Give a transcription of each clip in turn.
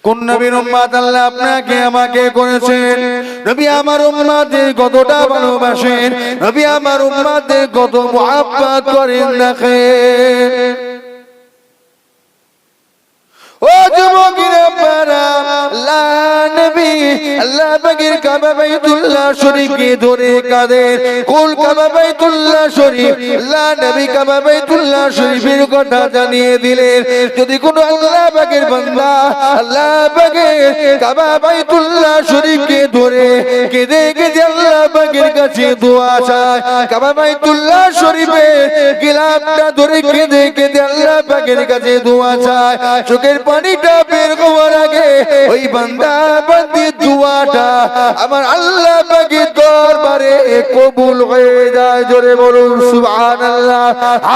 কোন নবীর উম্মত আল্লাহ আপনাকে আমাকে করেছেন? নবী আমার উম্মতদের কতটা ভালোবাসেন, নবী আমার উম্মতদের কত মুহাব্বত করেন দেখেন। ও যুবকেরা আপনারা, আল্লাহ নবী আল্লাহ পাকের কাবা বাইতুল্লাহ শরীফকে ধরে কাঁদেন। কুল কাবা বাইতুল্লাহ শরীফ, আল্লাহ নবী কাবা বাইতুল্লাহ শরীফের কথা জানিয়ে দিলেন। যদি কোনো আল্লাহ পাকের বান্দা আল্লাহ পাকের কাবা বাইতুল্লাহ শরীফকে ধরে কেঁদে কেঁদে আল্লাহ পাকের কাছে দোয়া চায়, কাবা বাইতুল্লাহ শরীফের গিলাফটা ধরে কেঁদে কেঁদে আল্লাহ পাকের কাছে দোয়া চায়, চোখের পানিটা বের হওয়ার আগে ওই বান্দা বান্দির দোয়াটা আমার আল্লাহ পাকের দরবারে কবুল হয়ে যায়। জোরে বলুন সুবহানাল্লাহ,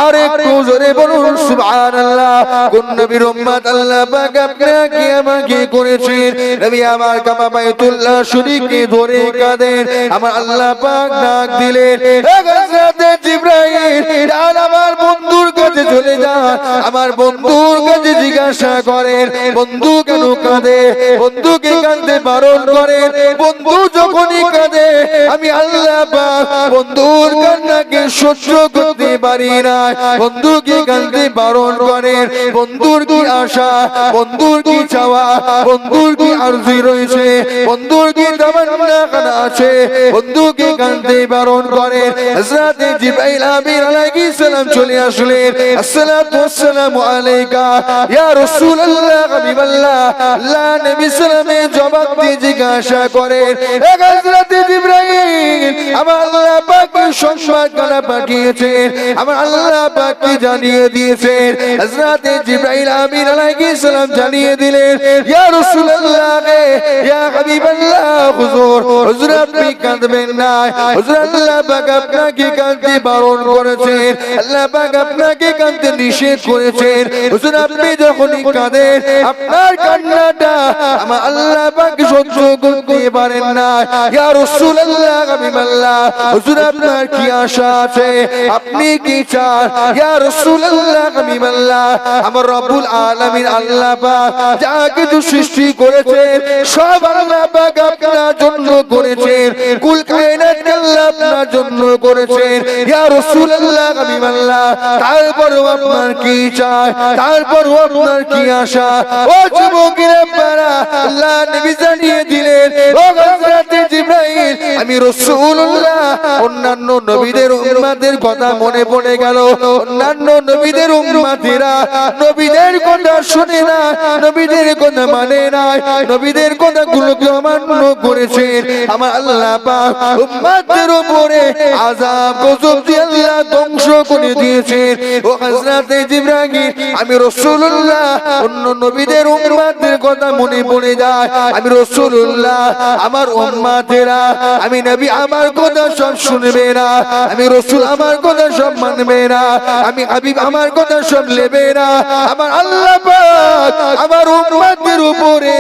আর একটু জোরে বলুন সুবহানাল্লাহ। কোন নবীর উম্মত আল্লাহ পাক আপনাকে আমাকে করেছেন? নবী আমার কাবা বাইতুল্লাহ শরীফকে ধরে কাঁদেন, আমার আল্লাহ পাক ডাক দিলেন, হযরত জিবরাইল আমার বন্ধুর কাছে চলে যান, আমার বন্ধুর কাছে জিজ্ঞাসা করেন বন্ধু কেন কাঁদে, বন্ধুকে কাঁদতে বারণ করেন। বন্ধু যখনই কাঁদে আমি আল্লাহ পাক বন্ধুর কান্নাকে সহ্য করতে পারি না, বন্ধুকে কাঁদতে বারণ করেন। বন্ধুর কি আশা, বন্ধুর কি চাওয়া, বন্ধুর কি আরজি রয়েছে, বন্ধুর কি তামান্না আছে, বন্ধুকে কাঁদতে বারণ করেন। হযরত জিবরাইল আমিন আলাইহিস সালাম চলে আসলেন। আসসালাতু ওয়াসসালামু আলাইকা ইয়া রাসূলুল্লাহ হাবিবাল্লাহ। আল্লাহ নবী সালামের জবাব দিয়ে জিজ্ঞাসা করেন, হে হযরত জিবরাইল আমার আল্লাহ পাক সংবাদ কানা পাঠিয়েছেন, আমার আল্লাহ পাক জানিয়ে দিয়েছেন। হযরত জিবরাইল আমিন আলাইহিস সালাম জানিয়ে দিলেন, ইয়া রাসূলুল্লাহ ইয়া হাবিবাল্লাহ, হুজুর হুজুর আপনি কাঁদবেন না, হুজুর আল্লাহ পাক আপনাকে কাঁদতে বারণ করেছেন, আল্লাহ পাক আপনাকে কাঁদতে নিষেধ করেছেন। হুজুর আপনি যখনই কাঁদেন আপনার কান্নাটা আমার আল্লাহ পাক সহ্য করতে পারেন না। ইয়া রাসূলুল্লাহ হাবিবাল্লাহ, হুজুর আপনার কি আশা আছে, আপনি কি চান? ইয়া রাসূলুল্লাহ হাবিবাল্লাহ, আমার রব্বুল আলামিন আল্লাহ পাক যা কিছু সৃষ্টি করেছেন সব আল্লাহ পাক আপনার জন্য করেছেন, কুল কায়নাত আল্লাহ আপনার জন্য করেছেন। ইয়া রাসূলুল্লাহ হাবিবাল্লাহ, তারপরও আপনার কি চাই, তারপরও আপনার কি আশা? ও যুবকেরা আপনারা, আল্লাহ নবী জানিয়ে দিলেন, ও হযরত জিবরাইল আমি রাসূলুল্লাহ অন্যান্য নবীদের উম্মতের কথা মনে পড়ে গেল। অন্যান্য নবীদের উম্মতেরা নবীদের কথা শুনে না, নবীদের কথা মানে না, নবীদের কথাগুলোকে অমান্য করেছেন। আমার আল্লাহ পাক উম্মতের উপরে আযাব গজব দিয়ে আল্লাহ ধ্বংস করে দিয়েছেন। ও হযরত জিবরাইল আমি রাসূলুল্লাহ অন্য নবীদের উম্মতের কথা মনে পড়ে যায়, আমি রাসূলুল্লাহ আমার উম্মতেরা আমি নবী আমার কথা সব শুনবে না, আমি রাসূল আমার কথা সব মানবে না, আমি হাবিব আমার কথা সব নেবে না। আমার আল্লাহ পাক আমার উম্মতের উপরে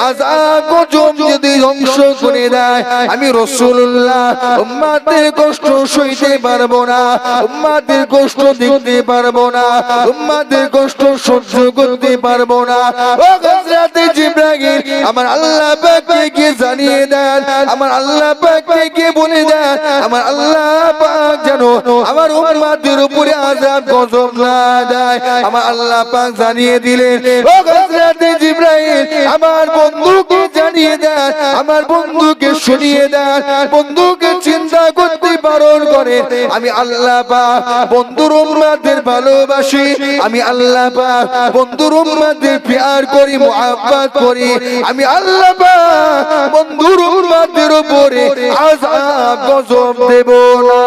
আযাব গজব যদি ধ্বংস করে দেয়, আমি রাসূলুল্লাহ উম্মতের কষ্ট সইতে পারবো না, উম্মতের কষ্ট দেখতে পারবো না, উম্মতের কষ্ট সহ্য করতে পারবো না। ও হযরত জিবরাইল আমার আল্লাহ পাককে গিয়ে জানিয়ে দেন, আমার আল্লাহ পাককে গিয়ে বলে দেন আমার আল্লাহ পাক যেন আমার উম্মতের উপরে আযাব গজব না দেয়। আমার আল্লাহ পাক জানিয়ে দিলেন, ও হযরত জিবরাইল আমার বন্ধুকে জানিয়ে দেন, আমার বন্ধুকে শুনিয়ে দেন, বন্ধুকে চিন্তা করতে বারণ করে। আমি আল্লাহ পাক বন্ধুর উম্মতদের ভালোবাসি, আমি আল্লাহ পাক বন্ধুর উম্মতদের প্যার করি, মুহাব্বত করি। আমি আল্লাহ পাক বন্ধুর উম্মতদের উপরে আযাব গজব দেব না।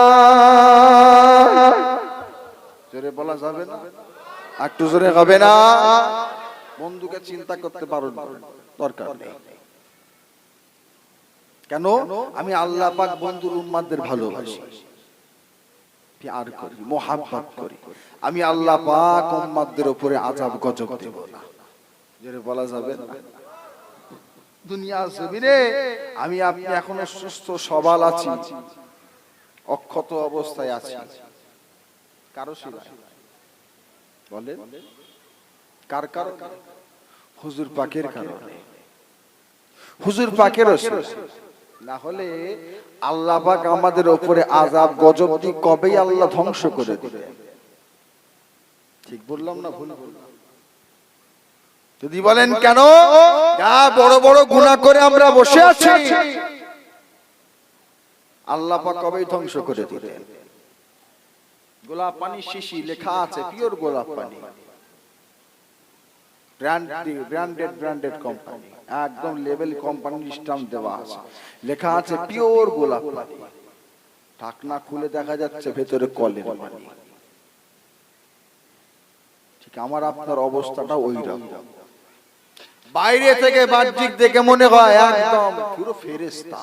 জোরে বলা যাবে না? একটু জোরে হবে না? বন্ধুকে চিন্তা করতে পারো দরকার নেই। কেন? আমি আল্লাহ পাক বন্ধুর উম্মতদের ভালোবাসি, প্যার করি, মুহাব্বত করি। আমি আল্লাহ পাক উম্মতদের উপরে আযাব গজব দেব না। জোরে বলা যাবে না? দুনিয়ার জমিনে আমি আপনি এখনো সুস্থ সবল আছি, অক্ষত অবস্থায় আছি, কারো শিলায় বলেন কার কারণে? হুজুর পাকের কারণে। হুজুর পাকেরও শেষ। না হলে আল্লাহ পাক আমাদের উপরে আযাব গজব দিয়ে কবেই আল্লাহ ধ্বংস করে দিবে। ঠিক বললাম না ভুল বললাম? যদি বলেন কেন, যা বড় বড় গুনাহ করে আমরা বসে আছি, আল্লাহ পাক কবেই ধ্বংস করে দিবেন। গোলাপ পানি শিশি লেখা আছে পিওর গোলাপ পানি, ব্র্যান্ডেড কোম্পানি, একদম লেভেল কোম্পানির স্ট্যাম্প দেওয়া আছে, লেখা আছে পিওর গোলাপ পানি। ঢাকনা খুলে দেখা যাচ্ছে ভেতরে কলের পানি। ঠিক আমার আপনার অবস্থাটা ওই রকম। বাইরে থেকে বাহ্যিক দেখে মনে হয় একদম পুরো ফেরেশতা,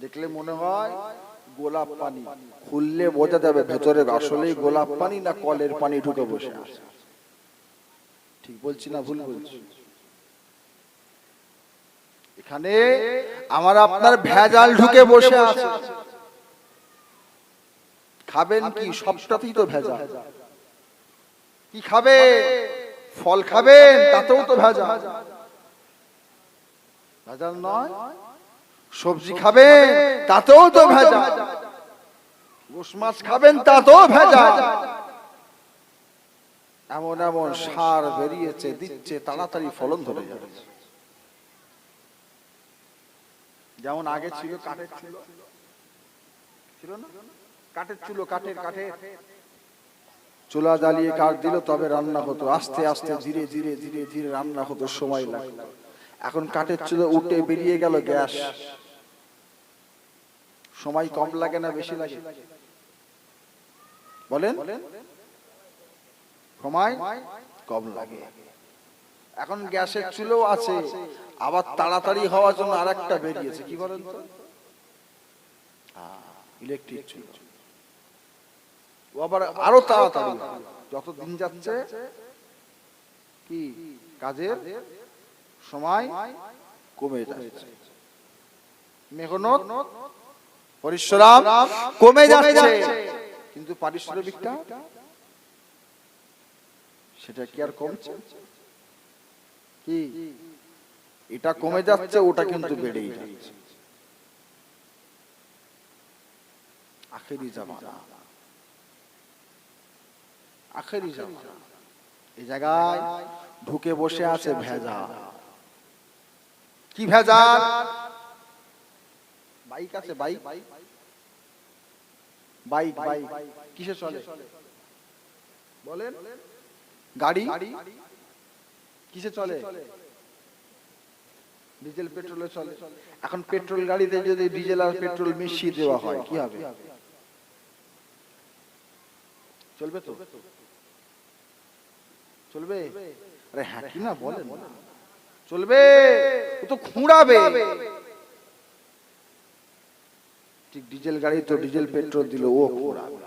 দেখলে মনে হয় গোলাপ পানি, খুললে বোঝা যাবে ভেতরে আসলেই গোলাপ পানি না কলের পানি ঢুকে বসে আছে। ঠিক বলছি না ভুল বলছি? এখানে আমার আপনার ভেজাল ঢুকে বসে আছে। খাবেন কি? সবটাতেই তো ভেজাল। কি খাবে? ফল খাবেন, তাতেও তো ভেজাল। ভেজাল নয়? সবজি খাবেন, তাতেও তো ভেজাল। গোশ মাছ খাবেন, তাতেও ভেজাল। এমন এমন সার বেরিয়েছে, দিচ্ছে তাড়াতাড়ি ফলন ধরে যাচ্ছে। যেমন আগে ছিল কাঠের চুলো, ছিল না? কাঠের চুলো, কাঠের চুলা জ্বালিয়ে কাঠ দিল তবে রান্না হতো। আস্তে আস্তে ধীরে ধীরে ধীরে ধীরে রান্না হতো, সময় লাগতো। এখন কাঠের চুলো উঠে বেরিয়ে গেল গ্যাস, সময় কম লাগে না বেশি লাগে? বলেন, সময় কম লাগে। এখন গ্যাসের চুলো আছে, আবার তাড়াতাড়ি হওয়ার জন্য আরেকটা বেরিয়েছে, কি বলেন তো? ইলেকট্রিক চুলো। ও আবার আরো তাড়াতাড়ি, যত দিন যাচ্ছে কি কাজের সময় কমে যাচ্ছে, মেহনত পরিশ্রম কমে যাচ্ছে, কিন্তু পারিশ্রমিকটা সেটা কি আর কমছে? কি এটা কমে যাচ্ছে, ওটা কিন্তু বেড়েই যাচ্ছে। আখেরি জামানা, আখেরি জামানা। এই জায়গায় ঢুকে বসে আছে ভেজাল। কি ভেজাল? বাইক আছে, বাইক বাইক বাইক কিসে চলে বলেন? গাড়ি কিসে চলে? ডিজেল পেট্রোলে চলে। এখন পেট্রোল গাড়িতে যদি ডিজেল আর পেট্রোল মিশিয়ে দেওয়া হয় কি হবে? চলবে তো? চলবে? আরে হ্যাঁ কি না বলেন? চলবে, ও তো খুঁড়াবে। ঠিক ডিজেল গাড়ি তো ডিজেল পেট্রোল দিল, ও খুঁড়াবে।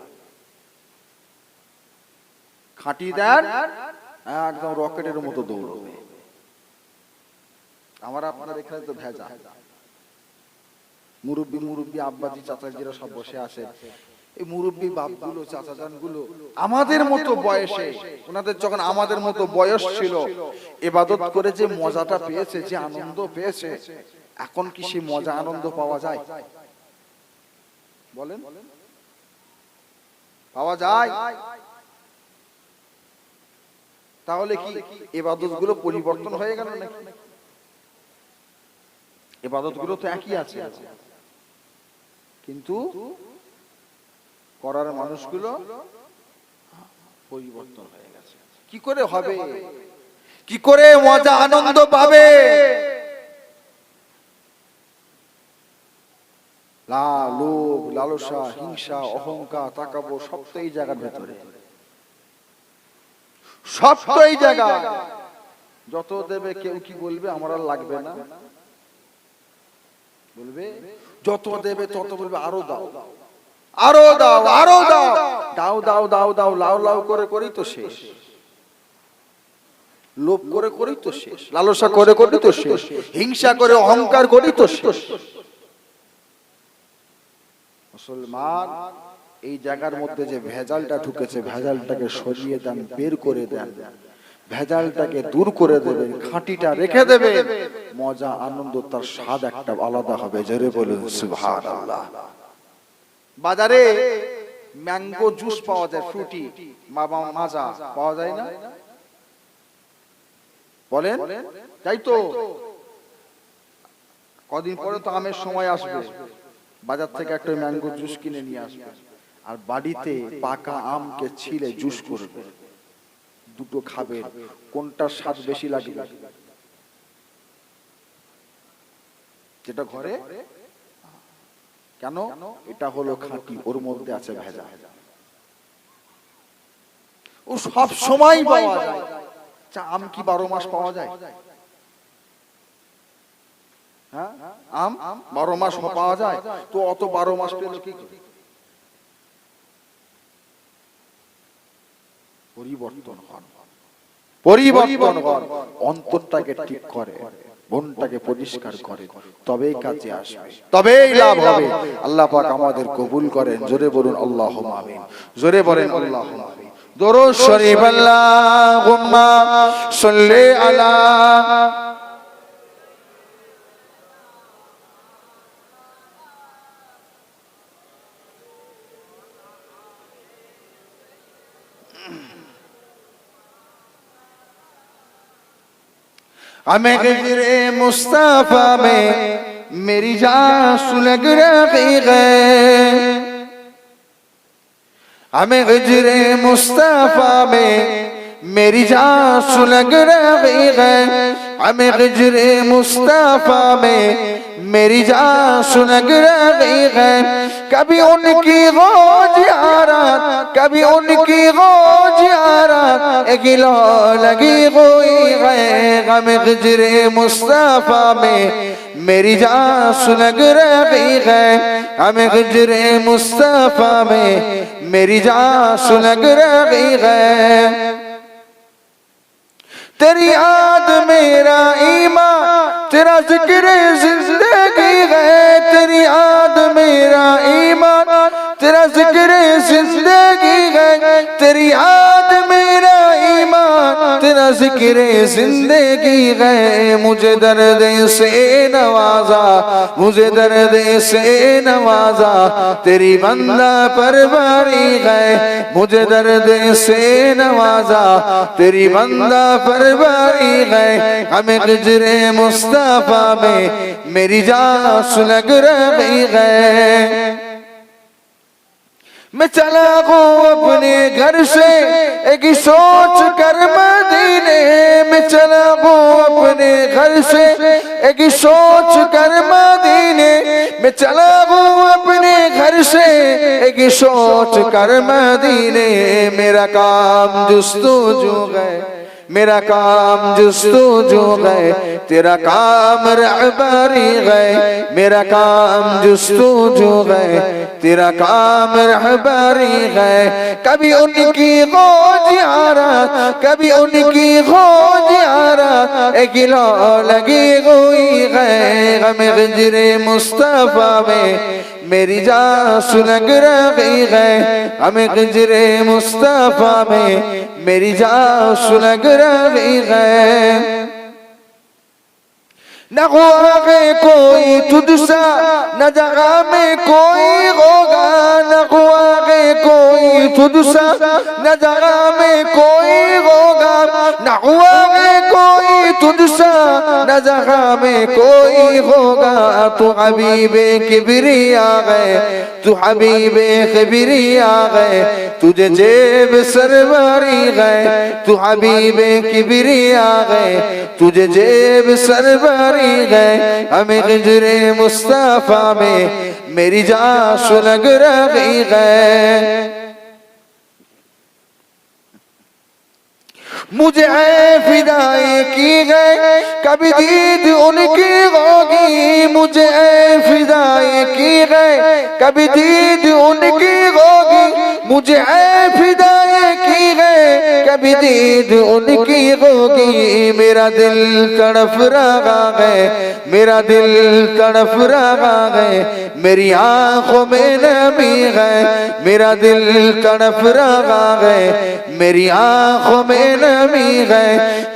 খাঁটি দেন একদম রকেটের মতো দৌড়বে। আমার আপনার এখানে তো ভেজা। মুরব্বী আব্বাজি চাচাজিরা সব বসে আছে। এই মুরব্বী বাপগুলো চাচাজান গুলো আমাদের মতো বয়সে, ওনাদের যখন আমাদের মতো বয়স ছিল, ইবাদত করে যে মজাটা পেয়েছে, যে আনন্দ পেয়েছে, এখন কি সেই মজা আনন্দ পাওয়া যায়? বলেন, পাওয়া যায়? তাহলে কি ইবাদত গুলো পরিবর্তন হয়ে গেল নাকি? ইবাদত গুলো তো একই আছে, কিন্তু করার মানুষগুলো পরিবর্তন হয়ে গেছে। কি করে হবে? কি করে মজা আনন্দ পাবে? লোভ, লালসা, হিংসা, অহংকার, তাকাব্বুর সব তো এই জায়গার ভেতরে, সব তো এই জায়গা। যত দেবে কেউ কি বলবে আমার আর লাগবে না বলবে? যত দেবে তত বলবে আরো দাও, আরো দাও, আরো দাও, দাও দাও দাও দাও, লাউ লাউ করে করেই তো শেষ। লোভ করে করেই তো শেষ, লালসা করে করেই তো শেষ, হিংসা করে অহংকার করেই তো শেষ। মুসলমান এই জায়গার মধ্যে যে ভেজালটা ঢুকেছে, ভেজালটাকে সরিয়ে দেন, বের করে দেন। ভেজালটাকে দূর করে দেবে, খাঁটিটা রেখে দেবে, মজা আনন্দ তার স্বাদ একটা আলাদা হবে। জোরে বলুন সুবহানাল্লাহ। বাজারে ম্যাঙ্গো জুস পাওয়া যায়, ফ্রুটি মাজা পাওয়া যায় না বলেন? তাই তো, কদিন পরে তো আমের সময় আসবে, বাজার থেকে একটা ম্যাঙ্গো জুস কিনে নিয়ে আসবে, আর বাড়িতে পাকা আমকে ছিলে জুস করবে, দুটো খাবে, কোনটার স্বাদ বেশি লাগবে? যেটা ঘরে। কেন? এটা হলো খাঁটি, ওর মধ্যে আছে ভেজাল। ও সব সময় পাওয়া যায়। আম কি 12 মাস পাওয়া যায়? হ্যাঁ, আম 12 মাস পাওয়া যায় তো, অত 12 মাস পেল কি? পরিবর্তন হন, পরিবর্তন হন, অন্তরটাকে ঠিক করে, মনটাকে পরিষ্কার করে, তবেই কাজে আসবে, তবেই লাভ হবে। আল্লাহ পাক আমাদের কবুল করেন। জোরে বলুন আল্লাহুম্মা আমিন। জোরে বলেন আল্লাহুম্মা আমিন। দরুদ শরীফ আল্লাহুম্মা সাল্লি আলা हमें गिजरे मुस्तफा में मेरी जान सुलग रही है, हमें गिजरे मुस्तफा में मेरी जान सुलग रही है, हमें गिजरे मुस्तफा में मेरी जान सुलग रही है। कभी उनकी गो ज़ियारत, कभी उनकी गो ज़ियारत गिलो लगी हुई है, हमें गिजरे मुस्तफा में मेरी जान सुलग रही है, हमें गिजरे मुस्तफा में मेरी जान सुलग रही है। तेरी याद मेरा ईमान, तेरा जिक्र जिंदगी है, तेरी याद मेरा ईमान, तेरा जिक्र जिंदगी है, तेरी याद मेरा ईमान, तेरा जिक्र जिंदगी है। मुझे दर्द से नवाजा, मुझे दर्द से नवाजा, तेरी बंदा परवारी है, मुझे दर्द से नवाजा, तेरी बंदा परवारी है, हमें गिजरे मुस्तफा में मेरी जान सुलग रही है। मैं चला हूँ अपने घर से एक सोच कर मदीने, मैं चला हूँ अपने घर से एक सोच कर मदीने, मैं चला हूँ अपने घर से एक सोच कर मदीने। मेरा काम जुस्तुजू है, मेरा काम जुस्तुजू है, तेरा काम रहबरी है, मेरा काम जुस्तुजू है, तेरा काम रहबरी है। कभी उनकी गो ज़ियारत, कभी उनकी गो ज़ियारत गिलो लगी हुई है, हमें गिजरे मुस्तफा में मेरी जान सुलग रही है, हमें गिजरे मुस्तफा में मेरी जान सुलग रही है। न हुआ है कोई तुझसा, न जगह में कोई होगा, न हुआ है कोई तुझसा, न जगह में कोई होगा, न हुआ है कोई तुझसा, न जगह में कोई होगा। तू हबीबे किबरिया है, तू हबीबे किबरिया है, तुझे जेब सरवारी है, तू हबीबे किबरिया है, तुझे जेब सरवारी है, हमें गिजरे मुस्तफा में मेरी जान सुलग रही है। मुझे फिदाई की गए, कभी दीद उनकी होगी, मुझे फिदाई की गए, कभी दीद उनकी होगी, मुझे फिदाई की गए, कभी दीद उनकी होगी मेरा दिल तड़प रहा है मेरा दिल तड़प रहा है मेरी आंखों में नमी है मेरा दिल तड़प रहा है मेरी आंखों में नमी है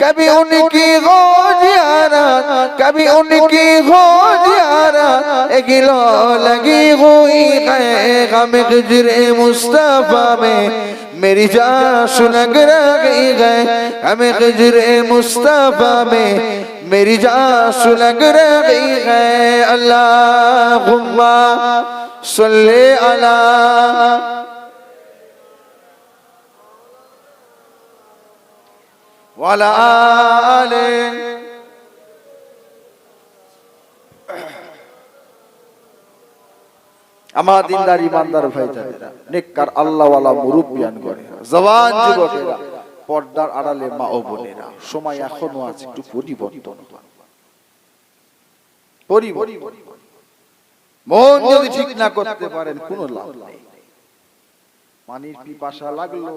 कभी उनकी हो ज़ियारत कभी उनकी हो ज़ियारत गिलो लगी हुई है गम हिज्र मुस्तफा में मेरी जान सुलग रही है हमें हिज्र मुस्तफा में मेरी जान सुलग रही है अल्लाहुम्मा सल्ले अला वाला आले আমার দিনদার ইমানদার ভাইজানেরা নেককার আল্লাহওয়ালা মুরব্বিয়ান গণেরা জওয়ান যুবকেরা পর্দার আড়ালে মা ও বোনেরা সময় এখনো আছে একটু পরিবর্তন মন যদি ঠিক না করতে পারেন কোনো লাভ নেই পানির পিপাসা লাগলো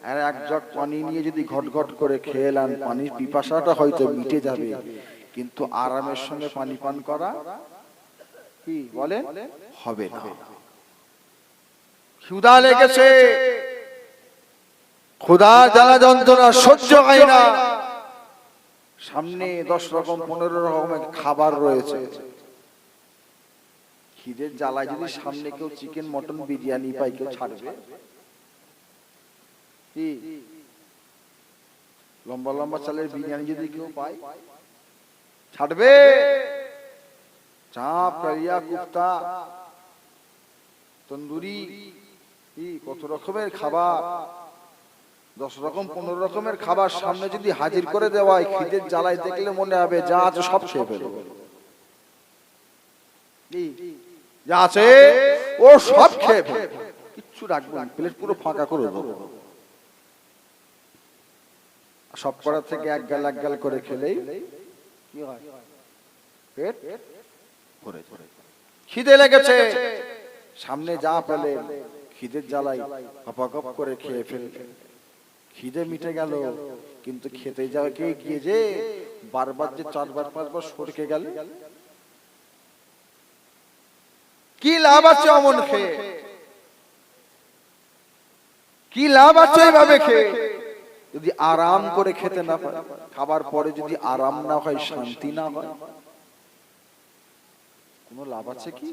আর এক জগ পানি নিয়ে যদি ঘটঘট করে খেলাম পানির পিপাসাটা হয়তো মিটে যাবে কিন্তু আরামের সঙ্গে পানি পান করা কি বলেন হবে না ক্ষুধা লেগেছে ক্ষুধা জ্বালা যন্ত্রণা সহ্য হয় না সামনে 10 রকম 15 রকমের খাবার রয়েছে খিদের জ্বালায় যদি সামনে কেউ চিকেন মটন বিরিয়ানি পায় কেউ ছাড়বে কি লম্বা লম্বা চালের বিরিয়ানি যদি কেউ পায় ছাড়বে চাপ কালিয়া কুফতা তন্দুরি কত রকমের খাবার 10 রকম 15 রকমের খাবার সামনে যদি হাজির করে দেওয়া হয় খিদের জ্বালায় দেখলে মনে হবে যা আছে সব খেয়ে ফেলবো যা আছে ও সব খেয়ে ফেলবো কিচ্ছু রাখবো না প্লেট পুরো ফাঁকা করে দেবো সব করা থেকে এক গাল করে খেলেই কি হয় পেট ভরে যায় খিদে লেগেছে সামনে যা পেলে খিদের জ্বালাই গপ করে খেয়ে ফেলবে খিদে মিটে গেল কিন্তু খেতে যাওয়া কে গিয়ে যে বারবার যে 4বার 5বার সরকে গেল কি লাভ আছে অমন খেয়ে কি লাভ আছে এইভাবে খেয়ে যদি আরাম করে খেতে না পারে খাবার পরে যদি আরাম না হয় শান্তি না হয় কোনো লাভ আছে কি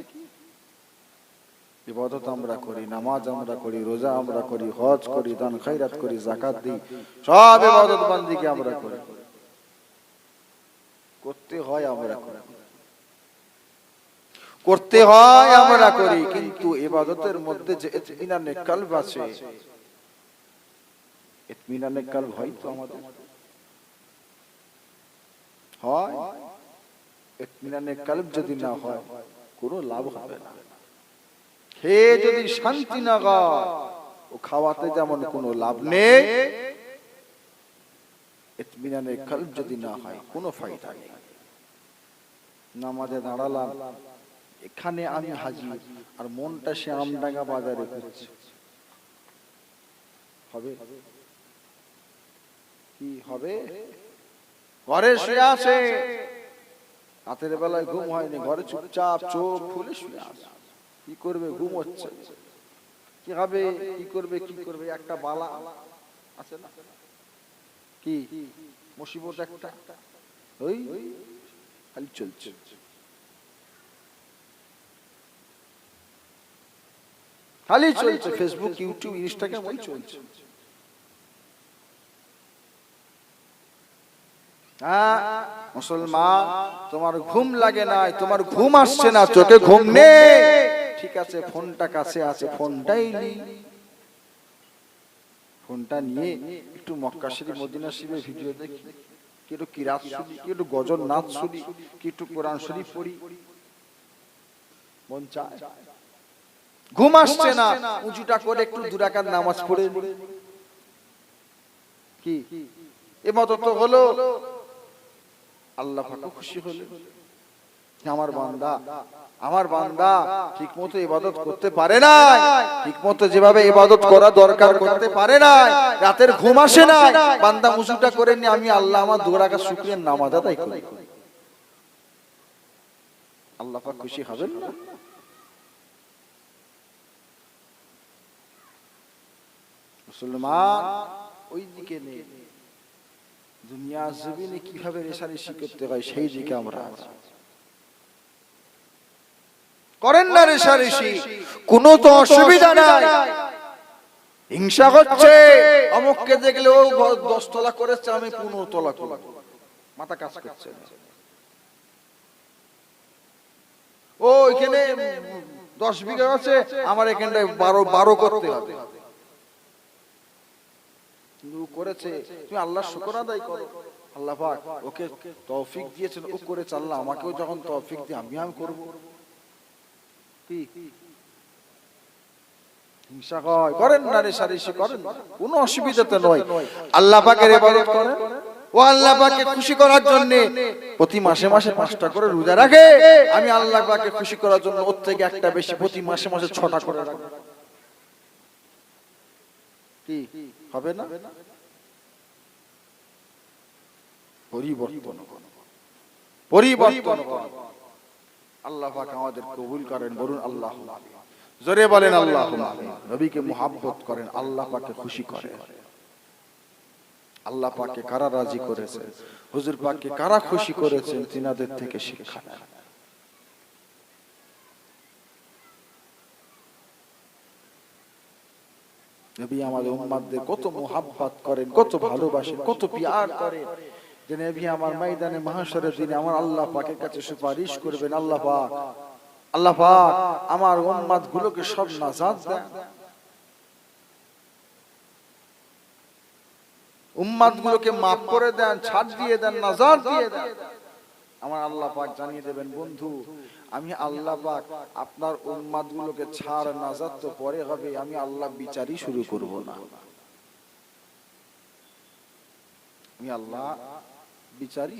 ইবাদত আমরা করি নামাজ আমরা করি রোজা আমরা করি হজ করি দান খয়রাত করি যাকাত দিই সব ইবাদত বান্দিকে আমরা করি করতে হয় আমরা করি করতে হয় আমরা করি কিন্তু ইবাদতের মধ্যে যে ইতমিনানে কলব আছে ইতমিনানে কলব হয় তো আমাদের হয় ইতমিনানে কলব যদি না হয় কোনো লাভ হবে না খেয়ে যদি শান্তি না হয় ও খাওয়াতে যেমন কোনো লাভ নেই ইতমিনানে কলব যদি না হয় কোনো ফায়দা নেই নামাজে দাঁড়ালাম এখানে আমি হাজির আর মনটা সে আমডাঙ্গা বাজারে ঘুরছে হবে কি হবে ঘরে শুয়ে আছে রাতের বেলায় ঘুম হয়নি ঘরে চুপচাপ চোখ খুলে শুয়ে আছে কি করবে ঘুম হচ্ছে কি হবে কি করবে একটা বালা আছে না কি মুসিবত একটা ওই খালি চলছে খালি চলছে ফেসবুক ইউটিউব ইনস্টাগ্রাম ওই চলছে মুসলমান তোমার ঘুম লাগে না তোমার ঘুম আসছে না চোখে ঘুম নেই ঠিক আছে ফোনটা কাছে আছে ফোনটাই নি ফোনটা নিয়ে একটু মক্কা শরীফ মদিনা শরীফের ভিডিও দেখি কি একটু কিরাত শুনি কি একটু গজল নাচ শুনি কি একটু কোরআন শরীফ পড়ি মন চায় ঘুম আসছে না উঁচুটা করে একটু 2 রাকাত নামাজ পড়ে কি ইবাদত তো হলো আল্লাহ পাক খুশি হলেন আমার বান্দা ঠিক মতো ইবাদত করতে পারে না, ঠিক মতো যেভাবে ইবাদত করা দরকার করতে পারে না, রাতের ঘুম আসে না, বান্দা মুসুটা করে নি আমি আল্লাহ আমার 2 রাকাত শুকরিয়ার নামাজ আদায় করি, আল্লাহ পাক খুশি হবেন না? মুসলমান ওই দিকে নেই, দুনিয়া জমিনে কিভাবে রেশারেশি করতে হয় সেই দিকে আমরা আছি। করেন না রেশারেশি, কোনো তো অসুবিধা নাই। হিংসা হচ্ছে, অমুককে দেখলে ও 10 তলা করেছে আমি 15 তলা করব, মাথা কাজ করছে না। ও এখানে 10 বিঘা আছে আমার এখানটায় 12 করতে হবে, করেছে তুমি আল্লাহর শুকর আদায় করো, আল্লাহ পাক ওকে তৌফিক দিয়েছেন, ও করেছে, আল্লাহ আমাকেও যখন তৌফিক দিয়ে আমি করব। কি হিংসা করেন না রেশারেশি করেন, কোনো অসুবিধা তো নয়। আল্লাহ পাকের ইবাদত করেন, ও আল্লাহ পাককে খুশি করার জন্য প্রতি মাসে মাসে 5টা করে রোজা রাখে, আমি আল্লাহ পাককে খুশি করার জন্য ওর থেকে একটা বেশি প্রতি মাসে মাসে 6টা করে রাখবো। কি হবে না? পরিবর্তন আল্লাহ পাক আমাদের কবুল করেন, বলুন আল্লাহুম্মা আমিন, জোরে বলেন আল্লাহুম্মা আমিন। নবীকে মুহাব্বত করেন, আল্লাহ পাককে খুশি করেন। আল্লাহ পাককে কারা রাজি করেছেন, হুজুর পাককে কারা খুশি করেছেন, তিনাদের থেকে শিক্ষা নেন। নবী আমাদের উম্মতদের কত মুহাব্বত করেন, কত ভালোবাসেন, কত পিয়ার করেন, যে নবী আমার ময়দানে মাহশরের দিনে আমার আল্লাহ পাকের কাছে সুপারিশ করবেন, আল্লাহ পাক আমার উম্মত গুলোকে সব নাজাত দেন, উম্মত গুলোকে মাফ করে দেন, ছাড় দিয়ে দেন, নাজাত দিয়ে দেন। আমার আল্লাহ পাক জানিয়ে দেবেন, বন্ধু আমি আল্লাহ পাক আপনার উম্মত গুলোকে ছাড় নাজাত তো পরে হবে, আমি আল্লাহ বিচারই শুরু করব না, আমি আল্লাহ বিচারই।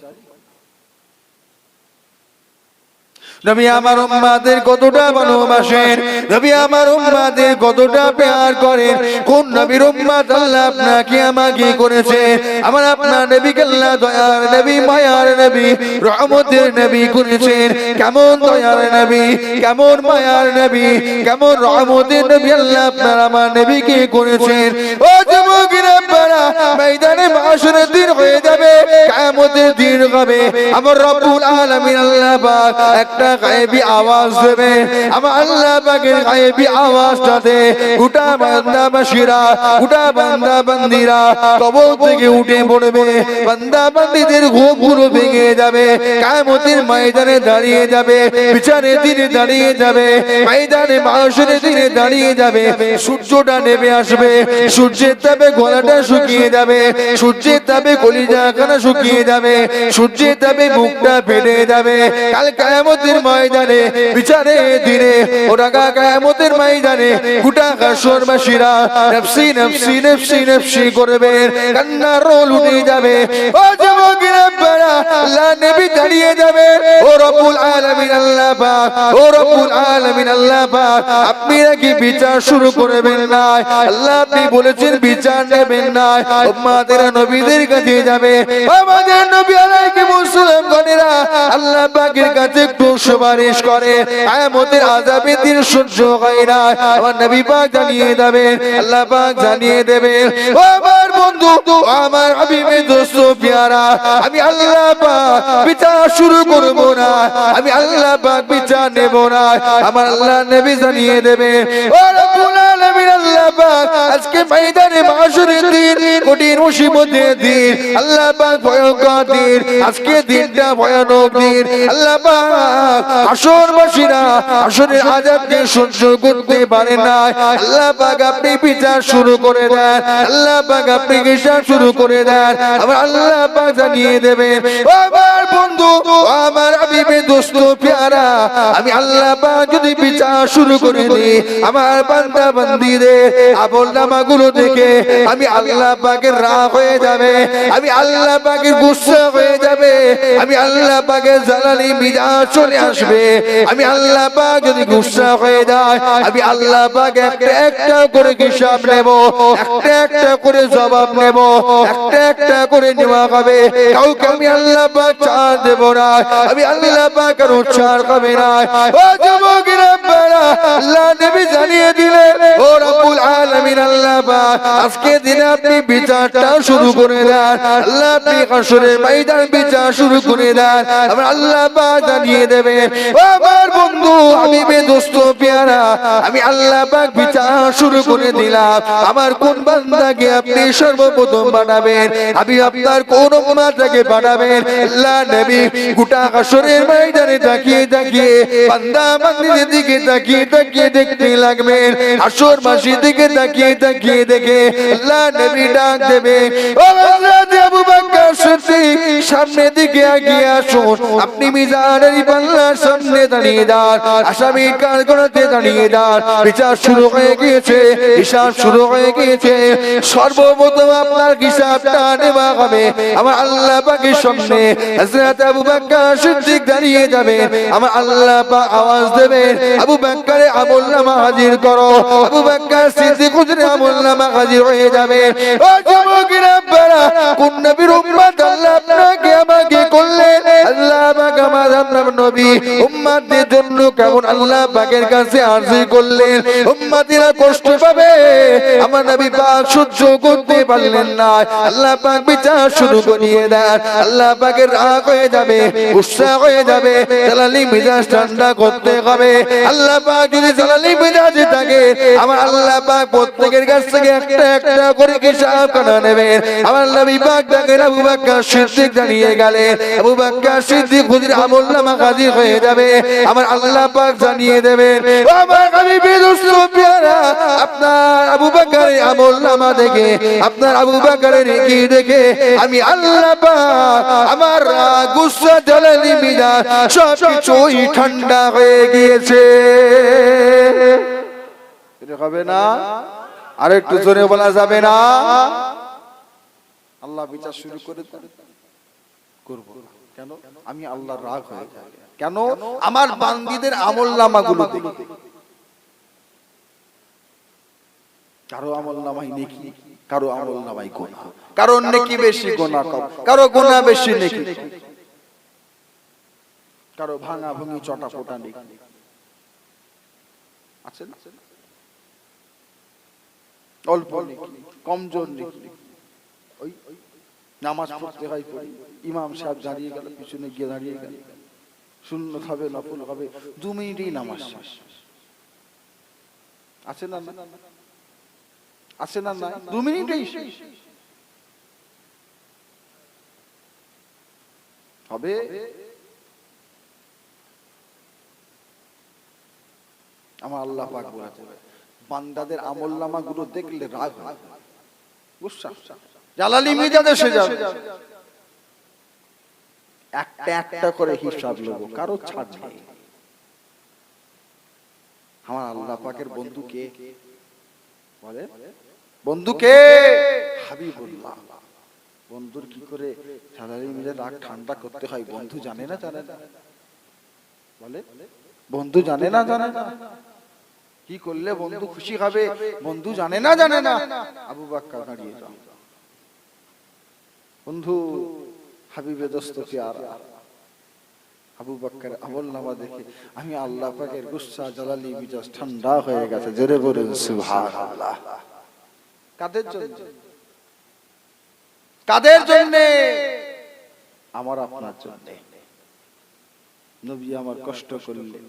নবী আমার উম্মতদের কতটা ভালোবাসেন, নবী আমার উম্মতদের কতটা প্যার করেন। কোন নবীর উম্মত আল্লাহ আপনাকে আমাকে করেছে, আমার আপনার নবীকে আল্লাহ দয়ার নবী, মায়ার নবী, রহমতের নবী করেছেন। কেমন দয়ার নবী, কেমন মায়ার নবী, কেমন রহমতের নবী আল্লাহ আপনার আমার নবীকে করেছেন। ও যুবকেরা পারা ময়দানে মাশরের দিন হয়ে যাবে, কিয়ামতের দিন হবে, আমার রব্বুল আলামিন আল্লাহ পাক একটা গায়েবী আওয়াজ দেবে, আমার আল্লাহ পাকের গায়েবী আওয়াজটাতে গোটা বান্দাবাসীরা, গোটা বান্দা বান্দিরা কবর থেকে উঠে পড়বে, বান্দা বান্দিদের ঘুমগুলো ভেঙে যাবে, কিয়ামতের ময়দানে দাঁড়িয়ে যাবে, বিচারের দিনে দাঁড়িয়ে যাবে, ময়দানে মাহশরের দিনে দাঁড়িয়ে যাবে। সূর্যটা নেমে আসবে, সূর্যের তাপে গলাটা শুকিয়ে যাবে, সূর্যের তাপে কলিজাখানা শুকিয়ে যাবে, সূর্যের তাপে মুখটা ফেটে যাবে। কাল কিয়ামতের ময়দানে বিচারের দিনে ওরা কিয়ামতের ময়দানে গোটা হাসরবাসীরা নফসি নফসি নফসি নফসি করবে, কান্নার রোল উঠে যাবে। ও যুবকেরা পারা আল্লাহ নবী দাঁড়িয়ে যাবে, ও রব্বুল আলামিন আল্লাহ পাক, ও রব্বুল আলামিন আল্লাহ পাক আপনি নাকি বিচার শুরু করবেন না, আল্লাহ আপনি বলেছেন বিচার নেবেন না। উম্মতেরা নবীদের কাছে যাবে, আমাদের নবী আলাইহিস সালাম গণেরা আল্লাহ পাকের কাছে একটু সুপারিশ করে, কিয়ামতের আযাবের দিন সহ্য হয় না, আমার নবী পাক জানিয়ে দেবেন, আল্লাহ পাক জানিয়ে দেবেন, ও আমার বন্ধু, আমার হাবিবে দোস্ত প্যারা, আমি আল্লাহ পাক বিচার শুরু করব না, আমি আল্লাহ পাক বিচার নেব না, আমার আল্লাহ নবী জানিয়ে দেবেন, ও রব্বুল আলামিন আল্লাহ পাক আজকে ময়দানে মাশরের দিন কঠিন মুসিবতের দিন, আল্লাহ পাক ভয়ঙ্কর দিন, আজকে দিনটা ভয়ানক দিন, আল্লাহ পাক হাসরবাসীরা হাসরের আযাবকে সহ্য করতে পারে না, আল্লাহ পাক আপনি বিচার শুরু করে দেন, আল্লাহ পাক আপনি বিচার শুরু করে দেন, আমার আল্লাহ পাক জানিয়ে দেবেন, ও আমার বন্ধু, ও আমার হাবিবে দোস্ত প্যারা আমি আল্লাহ পাক যদি বিচার শুরু করে দিই আমার বান্দা বান্দীদের আমলনামাগুলো দেখে আমি আল্লাহ পাকের রাগ হয়ে যাবে, আমি আল্লাহ পাকের গুসা হয়ে যাবে, আমি আল্লাহ পাকের জালালি মিজাজ চলে আসবে। আমি আল্লাহ পাক যদি গুসা হয়ে যায় আমি আল্লাহ পাক একটা একটা করে হিসাব নেব, একটা একটা করে জবাব নেব, একটা একটা করে নেওয়া হবে। কাউকে আমি আল্লাহ পাক ছাড় দেব না, আমি আল্লাহ পাক আর ছাড় হবে না। ও যুবকেরা বাবা, আল্লাহ নবী জানিয়ে দিলেন ও রব্বুল আলামিন আল্লাহ পাক আজকে দিনে আপনি বিচারটা শুরু করে দেন, আল্লাহ আপনি হাসরের ময়দান বিচার শুরু করে দেন। আমার আল্লাহ পাক জানিয়ে দেবেন ও আমার বন্ধু হাবিবে দোস্ত প্যারা আমি আল্লাহ পাক বিচার শুরু করে দিলাম। আমার কোন বান্দাকে আপনি সর্বপ্রথম পাঠাবেন, আমি আপনার কোন উম্মতকে পাঠাবেন। আল্লাহ নবী গোটা হাসরের ময়দানে তাকিয়ে তাকিয়ে বান্দা বান্দীদের দিকে তাকিয়ে তাকিয়ে দেখতে লাগবেন, হাসর মাসির দিকে তাকিয়ে তাকিয়ে দেখে আল্লাহ নবী ডাক দেবে ও হযরত আবু বকর সিদ্দিক সামনের দিকে এগিয়ে আসুন, আপনি মিজানের পাল্লার সামনে দাঁড়িয়ে যান, আসামির কাঠগড়াতে দাঁড়িয়ে যান। বিচার শুরু হয়ে গিয়েছে, হিসাব শুরু হয়ে গিয়েছে। সর্বপ্রথম আপনার হিসাবটা নেওয়া হবে আমার আল্লাহ পাকের সামনে। হযরত আবু বকর সিদ্দিক দাঁড়িয়ে যাবে, আমার আল্লাহ পাক আওয়াজ দেবেন আবু বকরের আমলনামা হাজির করো। আবু বকর সিদ্দিক হুজুরের আমলনামা হাজির হয়ে যাবে। ও যুবকেরা বাবা, কোন নবীর উম্মত আল্লাহ আপনাকে আমাকে করলেন, আল্লাহ পাক আমার আপনার নবী উম্মতদের জন্য কেমন আল্লাহ পাকের কাছে আরজি করলেন। উম্মতিরা কষ্ট পাবে, আমার নবী পাক সহ্য করতে পারলেন না, আল্লাহ পাক বিচার শুরু করিয়ে দেন। আল্লাহ পাকের রাগ হয়ে যাবে, গুসা হয়ে যাবে, জালালি মিজাজ ঠান্ডা করতে হবে। আল্লাহ পাক যদি জালালি মিজাজে থাকে আমার আল্লাহ পাক প্রত্যেকের কাছ থেকে একটা একটা করে হিসাব করে নেবেন। আমার নবী পাক দেখেন আবু বকর সিদ্দিক দাঁড়িয়ে গেলেন, আবু বকর সিদ্দিক হুজুর আমলনামা হাজির হয়ে যাবে, আমার আল্লাহ পাক জানিয়ে দেবেন ও আমার হাবিবে দোস্ত প্যারা আপনার আবু বকরের আমলনামা দেখে আপনার আবু বকরের নেকি দেখে আমি আল্লাহ পাক আমার গুসা জালালি মিজাজ সবকিছুই ঠান্ডা হয়ে গিয়েছে। এটা হবে না, আর একটু জোরে বলা যাবে না? আল্লাহ বিচার শুরু করে করব কেন? আমি আল্লাহর রাগ হয়ে যাবে কেন? আমার বান্দীদের আমলনামাগুলো দেখে কারো আমলনামায় নেকি, কারো আমলনামায় গুনাহ, কারো নেকি বেশি গুনাহ কম, কারো গুনাহ বেশি নেকি, কারো ভাঙা ভাঙি চটাপটা নেকি আছে না? অল্প নেকি, কমজোর নেকি, ওই নামাজ পড়তে হয় পড়ি, ইমাম সাহেব দাঁড়িয়ে গেল, পিছনে গিয়ে দাঁড়িয়ে গেল, সুন্নত হবে নফল হবে, 2 মিনিটেই নামাজ শেষ। আছে না? আছে না? না 2 মিনিটেই শেষ হবে। আমার আল্লাহ পাক বলেছেন বান্দাদের আমলনামাগুলো দেখলে রাগ হয়, গুসা জালালি মিজাজে এসে যাবে। একটা একটা করে হিসাব নেব, কারো ছাড় নেই। আমার আল্লাহ পাকের বন্ধু কে বলে? বন্ধু কে? হাবিবুল্লাহ। বন্ধুর কি করে জালালি মিজাজে রাগ ঠান্ডা করতে হয় বন্ধু জানে না? জানে না বলে? বন্ধু জানে না? জানে না? কি করলে বন্ধু খুশি হবে বন্ধু জানে না? জানে না? আবু বকর দাঁড়িয়ে যাও, বন্ধু হাবিবে দোস্ত প্যারা আবু বকর আমলনামা দেখে আমি আল্লাহ পাকের গুসা জালালি মিজাজ ঠান্ডা হয়ে গেছে। জোরে বলুন সুবহানাল্লাহ। কাদের জন্য? কাদের জন্য? আমার আপনার জন্য। নবী আমার কষ্ট করলেন,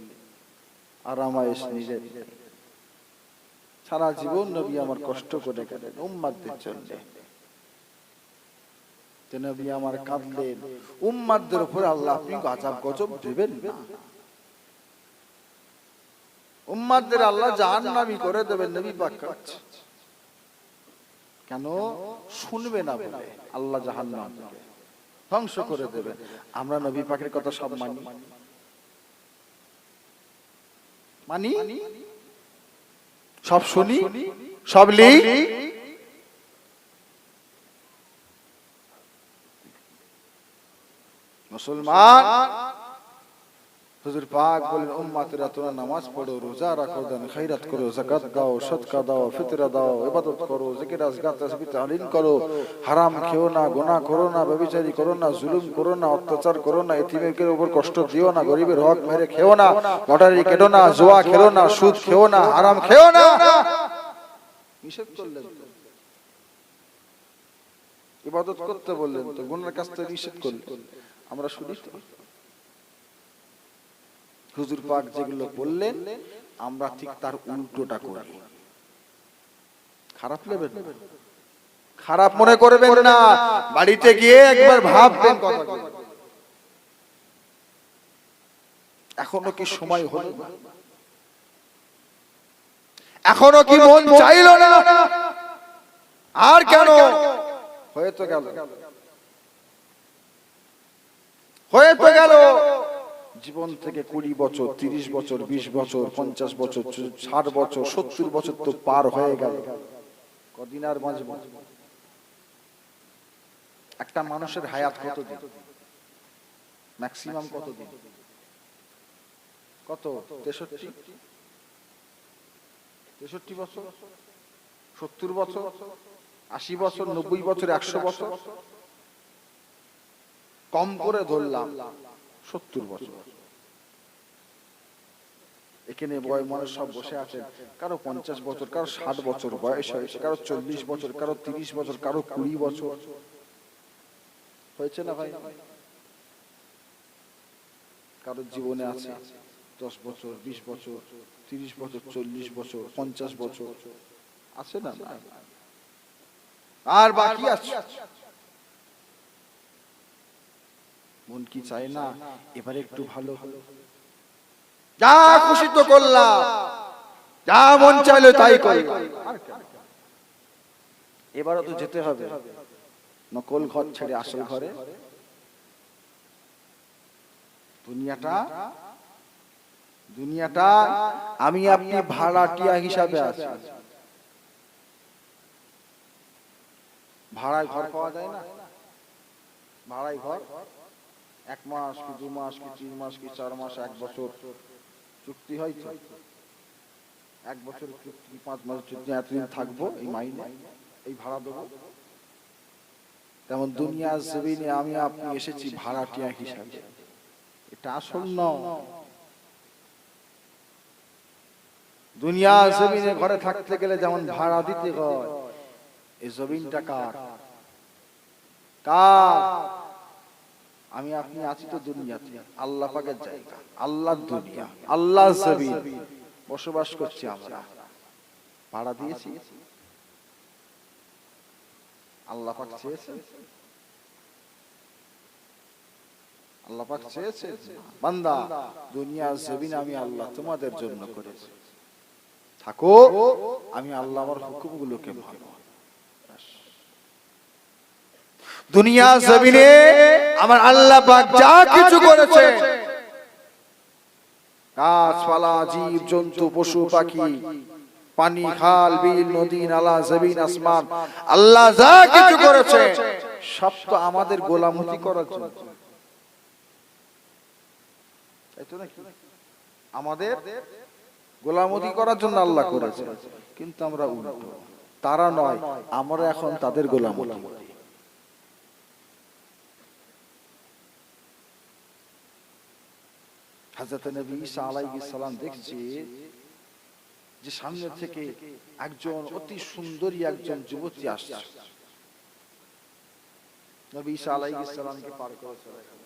আরামায়েশ নিলেন, সারা জীবন নবী আমার কষ্ট করে গেলেন উম্মতদের জন্য। নবী আমার কাঁদলেন, উম্মতদের উপর আল্লাহ আপনি আযাব গজব দেবেন না, উম্মতদের আল্লাহ জাহান্নামী করে দেবেন। নবী পাক কাঁদছে কেন? শুনবে না বলে আল্লাহ জাহান্নাম দেবে। ধ্বংস করে দেবে। আমরা নবী পাকের কথা সব মানি, মানি, সব শুনি, সব লিখি। মুসলমান, হুজুর পাক বলেন উম্মতেরা তোমরা নামাজ পড়ো, রোজা রাখো, দান খয়রাত করো, যাকাত দাও, সদকা দাও, ফিতরা দাও, ইবাদত করো, জিকির আজকার তাসবিহ তাহলিল করো, হারাম খেও না, গুনাহ করো না, ব্যভিচারী করো না, জুলুম করো না, অত্যাচার করো না, এতিমের উপর কষ্ট দিও না, গরিবের হক মেরে খেও না, লটারি কেটো না, জুয়া খেলো না, সুদ খেও না, হারাম খেও না। নিষেধ করলেন তো। ইবাদত করতে বললেন তো, গুনার কাজ থেকে নিষেধ করলেন। আমরা শুনি তো হুজুর পাক যেগুলো বললেন আমরা ঠিক তার উল্টোটা করি। খারাপ নেবেন না, খারাপ মনে করবেন না, বাড়িতে গিয়ে একবার ভাববেন কথাগুলো। এখনো কি সময় হলো না? এখনো কি মন চাইলো না? আর কেন? হয়ে তো গেল, হয়ে তো গেল। জীবন থেকে 20 বছর, 30 বছর, 20 বছর, 50 বছর, 60 বছর, 70 বছর তো পার হয়ে গেল। কদিন আর বাঁচব? একটা মানুষের হায়াত কত দিন? ম্যাক্সিমাম কত দিন? কত? 63 বছর, 70 বছর, 80 বছর, 90 বছর, 100 বছর, কম করে ধরলাম 70 বছর। এখানে মানুষ সব বসে আছেন, কারো 50 বছর, কারো 60 বছর বয়স হয়েছে, কারো 40 বছর, কারো 30 বছর, কারো 20 বছর হয়েছে না ভাই? কারো জীবনে আছে 10 বছর, 20 বছর, 30 বছর, 40 বছর, 50 বছর আছে না? আর বাকি আছে। মন কি চায় না এবারে একটু ভালো হলো? যা খুশি তো করলাম, যা মন চাইলো তাই করলাম, এবারও তো যেতে হবে নকল ঘর ছেড়ে আসল ঘরে। দুনিয়াটা আমি আপনি ভাড়াটিয়া হিসাবে আছি। ভাড়ায় ঘর পাওয়া যায় না? ভাড়ায় ঘর 1 মাস কি 2 মাস কি 3 মাস কি 4 মাস 1 বছর চুক্তি হয় তো। 1 বছর চুক্তি, 5 মাস চুক্তি, এতদিন থাকবো, এই মাইনে, এই ভাড়া দেবো। তেমন দুনিয়ার জমিনে আমি আপনি এসেছি ভাড়াটিয়া হিসাবে। এটা আসল নয়। দুনিয়ার জমিনে ঘরে থাকতে গেলে যেমন ভাড়া দিতে হয়, এই জমিনটা কার? কার? আমি আপনি আছি তো দুনিয়াতে, আল্লাহ পাকের জায়গা, আল্লাহর দুনিয়া, আল্লাহর জমিন, বসবাস করছি আমরা। ভাড়া দিয়েছি, আল্লাহ পাক চেয়েছেন? আল্লাহ পাক চেয়েছেন বান্দা দুনিয়ার জমিন আমি আল্লাহ তোমাদের জন্য করেছি, থাকো, আমি আল্লাহ আমার হুকুমগুলোকে মানো। দুনিয়া জমিনে আমার আল্লাহ পাক যা কিছু করেছে, গাছপালা, জীব জন্তু, পশু পাখি, পানি, খাল, বিল, নদী, নালা, জমিন, আসমান, আল্লাহ যা কিছু করেছে সব তো আমাদের গোলামতি করার জন্য, তাই তো নাকি? আমাদের গোলামতি করার জন্য আল্লাহ করেছে। কিন্তু আমরা উল্টো, তারা নয়, আমরা এখন তাদের গোলামতি। হযরত নবী ঈসা আলাইহিস সালাম দেখছে যে সামনে থেকে একজন অতি সুন্দরী একজন যুবতী আসছে। নবী ঈসা আলাইহিস সালামকে পার করে চলে গেল।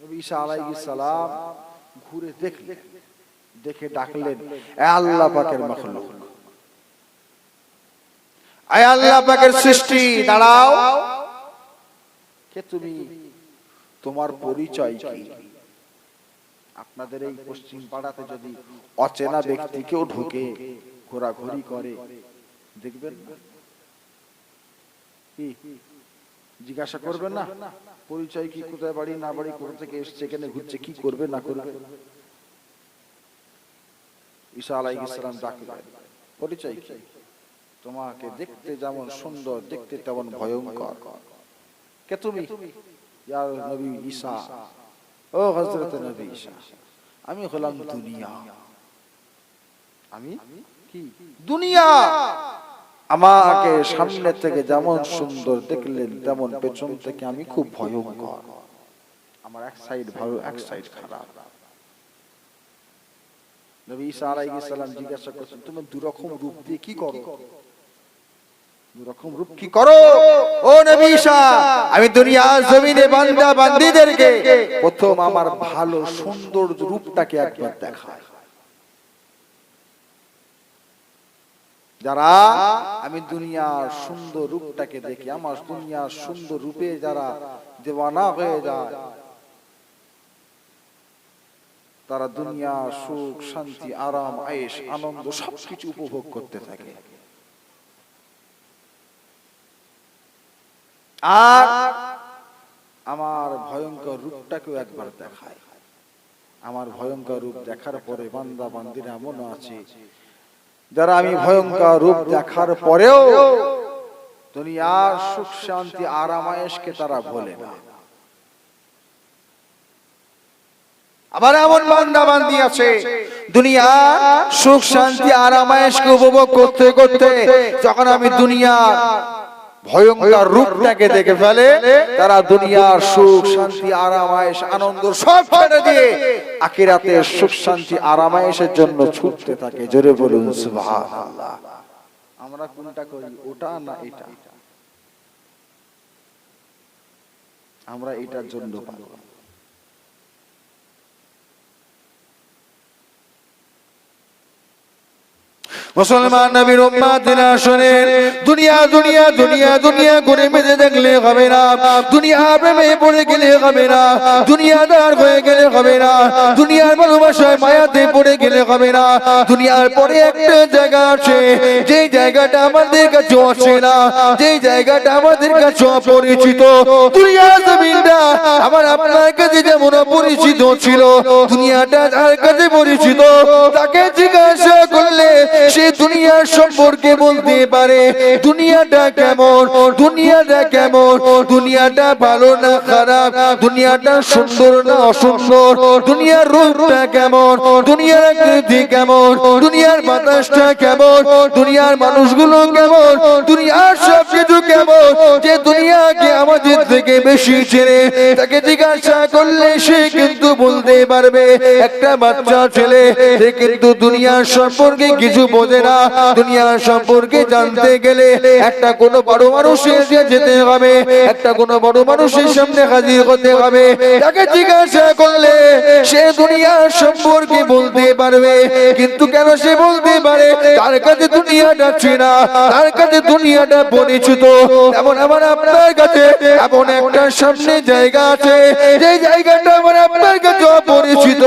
নবী ঈসা আলাইহিস সালাম ঘুরে দেখলেন, দেখে ডাকলেন, এ আল্লাহ পাকের মাখলুক, এ আল্লাহ পাকের সৃষ্টি, দাঁড়াও। কে তুমি? তোমার পরিচয় কি? আপনাদের এই পশ্চিম পাড়াতে যদি অচেনা ব্যক্তি কেউ ঢুকে ঘোরাঘুরি করে, দেখবেন কি জিজ্ঞাসা করবেন না পরিচয় কি, কোথায় বাড়ি না বাড়ি, কোথা থেকে এসছে, এখানে ঘুরছে, কি করবে না করবে? ঈসা আলাইহিস সালাম ডাকলেন, পরিচয় কি? তোমাকে দেখতে যেমন সুন্দর, দেখতে তেমন ভয়ঙ্কর। কে তুমি? ইয়া নবী ঈসা, ও হযরত নবী ঈসা, আমি হলাম দুনিয়া। আমি কি? দুনিয়া। আমাকে সামনে থেকে যেমন সুন্দর দেখলেন, তেমন পেছন থেকে আমি খুব ভয়ঙ্কর। আমার এক সাইড ভালো, এক সাইড খারাপ। নবী ঈসা আলাইহিস সালাম জিজ্ঞাসা করছেন, তুমি দুরকম রূপ দিয়ে কি করো? দুরকম রূপ কি করো? ও নবী ঈসা, আমি দুনিয়ার জমিনে বান্দা বান্দীদেরকে প্রথম আমার ভালো সুন্দর রূপটাকে একবার দেখাই। যারা আমি দুনিয়ার সুন্দর রূপটাকে দেখি, আমার দুনিয়ার সুন্দর রূপে যারা দেওয়ানা হয়ে যায়, তারা দুনিয়ার সুখ শান্তি আরাম আয়েশ আনন্দ সবকিছু উপভোগ করতে থাকে। আর আমার ভয়ঙ্কর রূপটাকেও একবার দেখায়। আমার ভয়ঙ্কর রূপ দেখার পরে বান্দা বান্দিরা এমন আছে যারা আমি ভয়ঙ্কর রূপ দেখার পরেও দুনিয়ার সুখ শান্তি আরাম আয়েশকে তারা ভোলে না। আবার এমন বান্দা বান্দি আছে দুনিয়া সুখ শান্তি আরাম আয়েশকে উপভোগ করতে করতে যখন আমি দুনিয়ার ভয়ঙ্কর রূপটাকে দেখে ফেলে, তারা দুনিয়ার সুখ শান্তি আরাম আয়েশ আনন্দ সব ছেড়ে দিয়ে আখিরাতের সুখ শান্তি আরাম আয়েশের জন্য ছুটতে থাকে। জোরে বলুন সুবহানাল্লাহ। আমরা কোনটা করি, ওটা না এটা? আমরা এটার জন্য পাগল। মুসলমান নবীর উম্মতেরা শুনেন, দুনিয়া দুনিয়া দুনিয়া দুনিয়া করে বেঁধে দেখলে হবে না, দুনিয়া প্রেমে পড়ে গেলে হবে না, দুনিয়াদার হয়ে গেলে হবে না, দুনিয়ার ভালোবাসায় মায়াতে পড়ে গেলে হবে না। দুনিয়ার পরে একটা জায়গা আছে, যে জায়গাটা আমাদের কাছে অচেনা, যে জায়গাটা আমাদের কাছে অপরিচিত। দুনিয়া জমিনটা আমার আপনার কাছে যেমন অপরিচিত ছিল, দুনিয়াটা যার কাছে পরিচিত তাকে জিজ্ঞাসা করলে সে দুনিয়ার সম্পর্কে বলতে পারে দুনিয়াটা কেমন, দুনিয়াটা কেমন, দুনিয়াটা ভালো না খারাপ, দুনিয়াটা সুন্দর না অসুন্দর, দুনিয়ার রূপটা কেমন, দুনিয়ার আকৃতি কেমন, দুনিয়ার বাতাসটা কেমন, দুনিয়ার মানুষগুলো কেমন, দুনিয়ার সবকিছু কেমন। যে দুনিয়াকে আমাদের থেকে বেশি চেনে তাকে জিজ্ঞাসা করলে সে কিন্তু বলতে পারবে। একটা বাচ্চা ছেলে সে কিন্তু দুনিয়ার সম্পর্কে কিছু বোঝে না, দুনিয়ার সম্পর্কে জানতে গেলে একটা কোনো বড় মানুষের যেতে হবে, একটা কোনো বড় মানুষের সামনে হাজির হতে হবে। তাকে জিজ্ঞাসা করলে সে দুনিয়ার সম্পর্কে বলতে পারবে। কিন্তু কেন সে বলতে পারে? তার কাছে দুনিয়াটা চেনা, তার কাছে দুনিয়াটা পরিচিত। এমন আমার আপনার কাছে এমন একটা সামনে জায়গা আছে, যে জায়গাটা আমার আপনার কাছে অপরিচিত,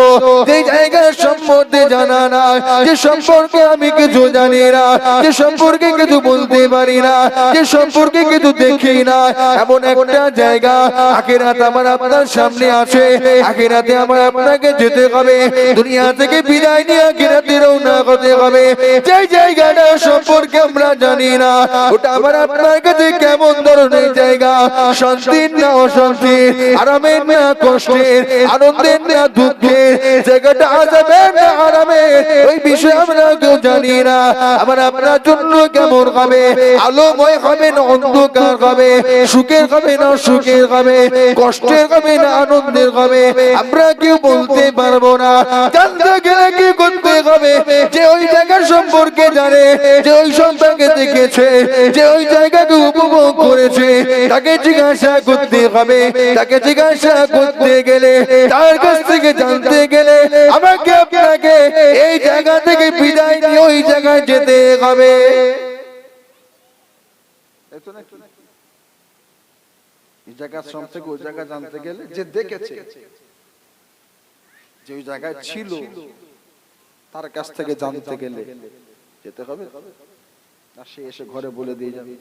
যে জায়গার সম্বন্ধে জানা না, যে সম্পর্কে আমি কিছু জানি না, যে সম্পর্কে কিছু বলতে পারি না, যে সম্পর্কে কিছু দেখি না। এমন একটা জায়গা আখিরাত আমার আপনার সামনে আছে। আখিরাতে আমার আপনাকে যেতে হবে, দুনিয়া থেকে বিদায় নিয়ে আখিরাতে রওনা হতে হবে। যে জায়গাটা সম্পর্কে আমরা জানি না, ওটা আমার আপনার কাছে কেমন ধরনের জায়গা, শান্তির না অশান্তির, আরামের না কষ্টের, আনন্দের না দুঃখের, জায়গাটা আযাবের না আরামের, ওই বিষয়ে আমরা কেউ জানি না। আমার আপনার জন্য কেমন হবে, আলোময় হবে না অন্ধকার হবে, সুখের হবে না সুখের হবে, কষ্টের হবে না আনন্দের হবে, আমরা কেউ বলতে পারবো না। জানতে গেলে কি করতে হবে? যে ওই জায়গার সম্পর্কে জানে, যে ওই সম্পর্কে দেখেছে, যে ওই জায়গাকে উপভোগ করেছে, তাকে জিজ্ঞাসা করতে হবে। তাকে জিজ্ঞাসা করতে গেলে, তার কাছ থেকে জানতে গেলে আমাকে আপনাকে এই জায়গা থেকে বিদায় নিয়ে ওই জায়গায় যেতে হবে। এই জায়গার সম্পর্কে ওই জায়গা জানতে গেলে যে দেখেছে, যে ওই জায়গায় ছিল, তার কাছ থেকে জানতে গেলে যেতে হবে। আর সে এসে ঘরে বলে দিয়ে যাবে।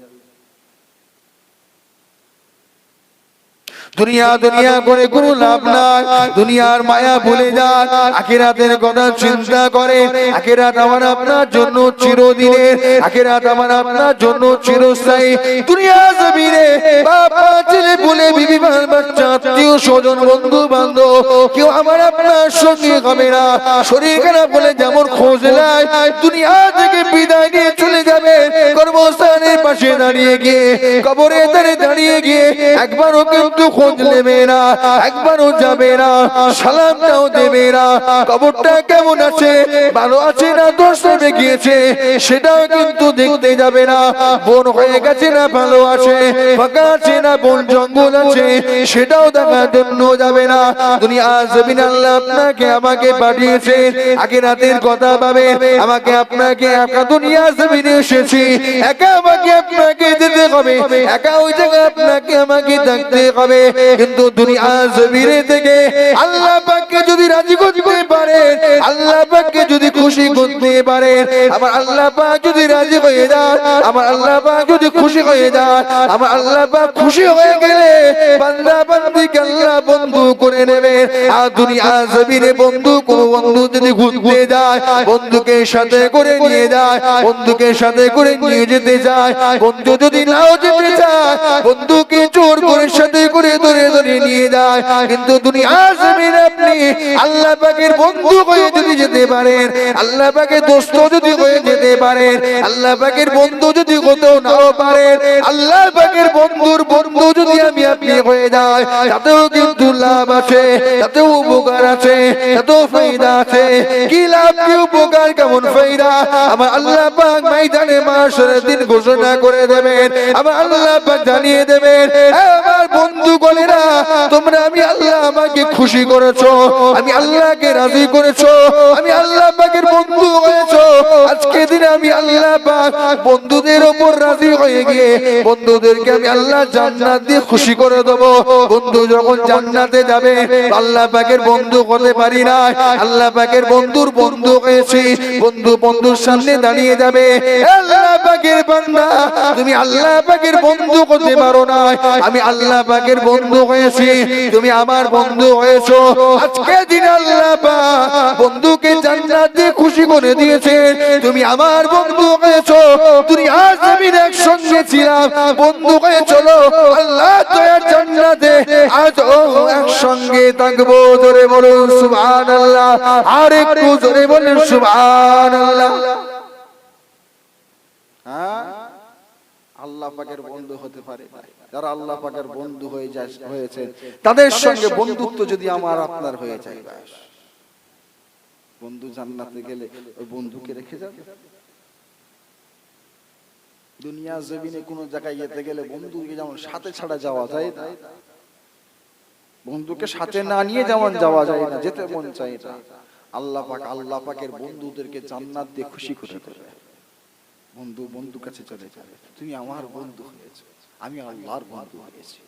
দুনিয়া দুনিয়া করে কোনো লাভ নাই। দুনিয়ার মায়া ভুলে যান, আখিরাতের কথা চিন্তা করে। আখিরাত আমার আপনার জন্য চিরদিনের, আখিরাত আমার আপনার জন্য চিরস্থায়ী। দুনিয়া জমিনে বাবা ছেলে বলে বিবি বাচ্চা আত্মীয় স্বজন বন্ধু বান্ধব কেউ আমার আপনার সঙ্গে হবে না। শরীর খারাপ বলে যেমন খোঁজ নেয়, দুনিয়া থেকে বিদায় নিয়ে চলে যাবে, কর্মস্থানের পাশে দাঁড়িয়ে গিয়ে, কবরে দাঁড়িয়ে গিয়ে একবারও কিন্তু খোঁজ নেবে না, একবারও যাবে না, সালামটাও দেবে না। কবরটা কেমন আছে, ভালো আছে না দোষ নেমে গিয়েছে সেটাও কিন্তু দেখতে যাবে না। বন হয়ে গেছে না ভালো আছে, ফাঁকা আছে না বন জঙ্গল আছে সেটাও দেখার জন্য যাবে না। দুনিয়া জমিন আল্লাহ আপনাকে আমাকে পাঠিয়েছে আখিরাতের কথা ভাবে। আমাকে আপনাকে একা দুনিয়া জমিনে এসেছি, একা আমাকে আপনাকে যেতে হবে, একা ওই জায়গায় আপনাকে আমাকে থাকতে হবে। কিন্তু দুনিয়া জমিনে থেকে আল্লাহ পাককে যদি রাজি করতে পারেন, আল্লাহ পাককে যদি খুশি করতে পারেন, আমার আল্লাহ পাক যদি রাজি হয়ে যান, আমার আল্লাহ পাক যদি খুশি হয়ে যান, আমার আল্লাহ পাক খুশি হয়ে গেলে বান্দা বান্দিকে আল্লাহ বন্ধু করে নেবে। আর দুনিয়া জমিনে বন্ধু কোন বন্ধু যদি ঘুরতে যায়, বন্ধুকে সাথে করে নিয়ে যায়, বন্ধুকে সাথে করে নিয়ে যেতে যায়, বন্ধু যদি নাও যেতে চায় বন্ধুকে জোর করে সাথে করে ধরে ধরে নিয়ে যায়। কিন্তু দুনিয়া জমিনে আপনি আল্লাহ পাকের বন্ধু হয়ে যদি যেতে পারেন, আল্লাহ পাকের দোস্ত যদি হয়ে যেতে পারেন, আল্লাহ পাকের বন্ধু যদি হতেও নাও পারেন, আল্লাহ পাকের বন্ধুর বন্ধু যদি আমি আপনি হয়ে যাই, তাতেও কিন্তু লাভ আছে, তাতেও উপকার আছে, তাতেও ফায়দা আছে। কি লাভ কি উপকার কেমন ফায়দা আমার আল্লাহ পাক ময়দানে মাশরের দিন ঘোষণা করে দেবেন। আমার আল্লাহ পাক জানিয়ে দেবেন, আমার বন্ধু বলেরা তোমরা আমি আল্লাহ আমাকে খুশি করেছো, আমি আল্লাহকে রাজি করেছো, আমি আল্লাহ পাকের বন্ধু হয়েছো। আজকে দিনে আমি আল্লাহ পাক বন্ধুদের উপর রাজি হয়ে গিয়ে বন্ধুদেরকে আমি আল্লাহ জান্নাত দিয়ে খুশি করে দেব। বন্ধু যখন জান্নাতে যাবে আল্লাহ পাকের বন্ধু হতে পারি না, আল্লাহ পাকের বন্ধুর বন্ধু হয়েছি। বন্ধু বন্ধুর সামনে দাঁড়িয়ে যাবে, আল্লাহ পাকের বান্দা তুমি আল্লাহ পাকের বন্ধু হতে পারো না, আমি আল্লাহ পাকের বন্ধু হয়েছি, তুমি আমার বন্ধু হয়েছো। আজকে দিন আল্লাহ পাক বন্ধুকে জান্নাত দিয়ে খুশি করে দিয়েছেন, তুমি আমার বন্ধু হয়েছো। দুনিয়া জমিনে একসঙ্গে ছিলাম, বন্ধু হয়ে চলো আল্লাহ দয়ার জান্নাতে আজও একসঙ্গে থাকবো। জোরে বলুন সুবহানাল্লাহ, আর একটু জোরে বলুন সুবহানাল্লাহ। হ্যাঁ, আল্লাহ পাকের বন্ধু হতে পারে যারা আল্লাহ পাকের বন্ধু হয়েছে তাদের সঙ্গে বন্ধুত্ব যদি আমার আপনার হয়ে যায়, বন্ধু জান্নাতে গেলে ওই বন্ধুকে রেখে যাবে। দুনিয়া জমিনে কোন জায়গায় যেতে গেলে বন্ধুকে যেমন সাথে ছাড়া যাওয়া যায় না, বন্ধুকে সাথে না নিয়ে যেমন যাওয়া যায় না, যেতে মন চায় না, আল্লাহ পাকের বন্ধুদেরকে জান্নাত দিয়ে খুশি করে দেবে। বন্ধু বন্ধু কাছে চলে যাবে, তুমি আমার বন্ধু হয়েছে, আমি আল্লাহর বন্ধু হয়েছি।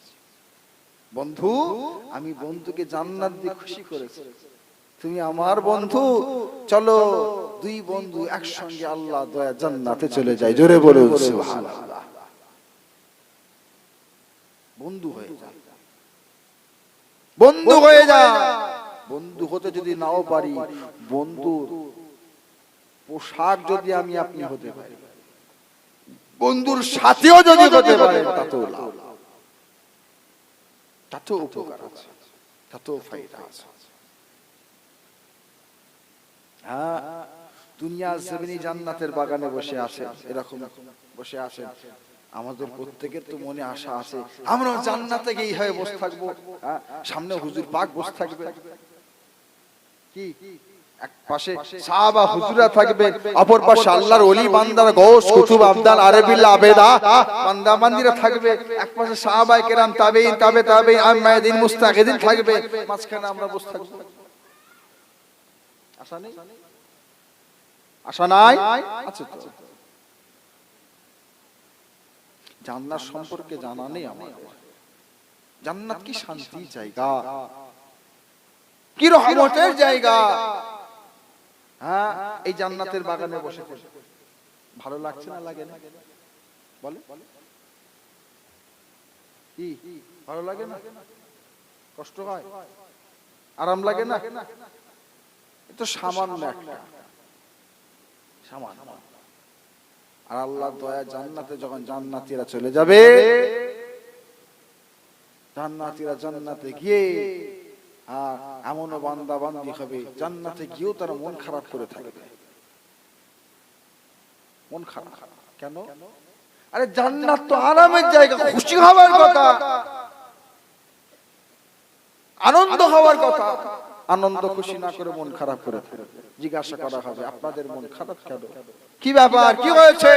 বন্ধু আমি বন্ধুকে জান্নাত দিয়ে খুশি করেছি, তুমি আমার বন্ধু, চলো দুই বন্ধু একসঙ্গে আল্লাহ দয়া জান্নাতে চলে যায়। জোরে বলে সুবহানাল্লাহ। বন্ধু হয়ে যা, বন্ধু হয়ে যা। বন্ধু হতে যদি নাও পারি, বন্ধুর পোশাক যদি আমি আপনি হতে পারি, বন্ধুর সাথেও যদি হতে পারে, তাতেও লাভ, তাতেও উপকার আছে, তাতেও ফায়দা আছে। হ্যাঁ, দুনিয়া জমিনে জান্নাতের বাগানে বসে আছে, এরকম বসে আছে। আমাদের প্রত্যেকের তো মনে আশা আছে আমরা জান্নাতে গিয়ে হয়ে বসে থাকবো, সামনে হুজুর পাক বসে থাকবে, কি এক পাশে সাহাবা হুজুরা থাকবে, অপর পাশে আল্লাহর ওলি বান্দার গৌস কুতুব আবদাল আরবিল্লাহ আবেদা বান্দা বান্দিরা থাকবে, এক পাশে সাহাবায়ে কেরাম তাবেঈন তাবে তাবেঈন আম্মাদিন মুস্তাহিদিন থাকবে, মাঝখানে আমরা বসে থাকবো। আশা নেই, আশা নাই আছে তো। জান্নাত সম্পর্কে জানা নেই আমাদের। জান্নাত কি শান্তির জায়গা, কি রহমতের জায়গা। হ্যাঁ, এই জান্নাতের বাগানে বসে ভালো লাগছে না, লাগে না? বলে কি ভালো লাগে না? কষ্ট হয়, আরাম লাগে না? তো সামান্য একটা, সামান্য। আর আল্লাহ দয়া, জান্নাতে যখন জান্নাতীরা চলে যাবে, জান্নাতীরা জান্নাতে গিয়ে আর এমনও বান্দা বান্দি হবে, জান্নাতে গিয়েও তারা মন খারাপ করে থাকবে। মন খারাপ কেন? আরে জান্নাত তো আরামের জায়গা, খুশি হওয়ার কথা, আনন্দ হওয়ার কথা। আনন্দ খুশি না করে মন খারাপ করে থাকবে। জিজ্ঞাসা করা হবে, আপনাদের মন খারাপ কেন? কি ব্যাপার, কি হয়েছে?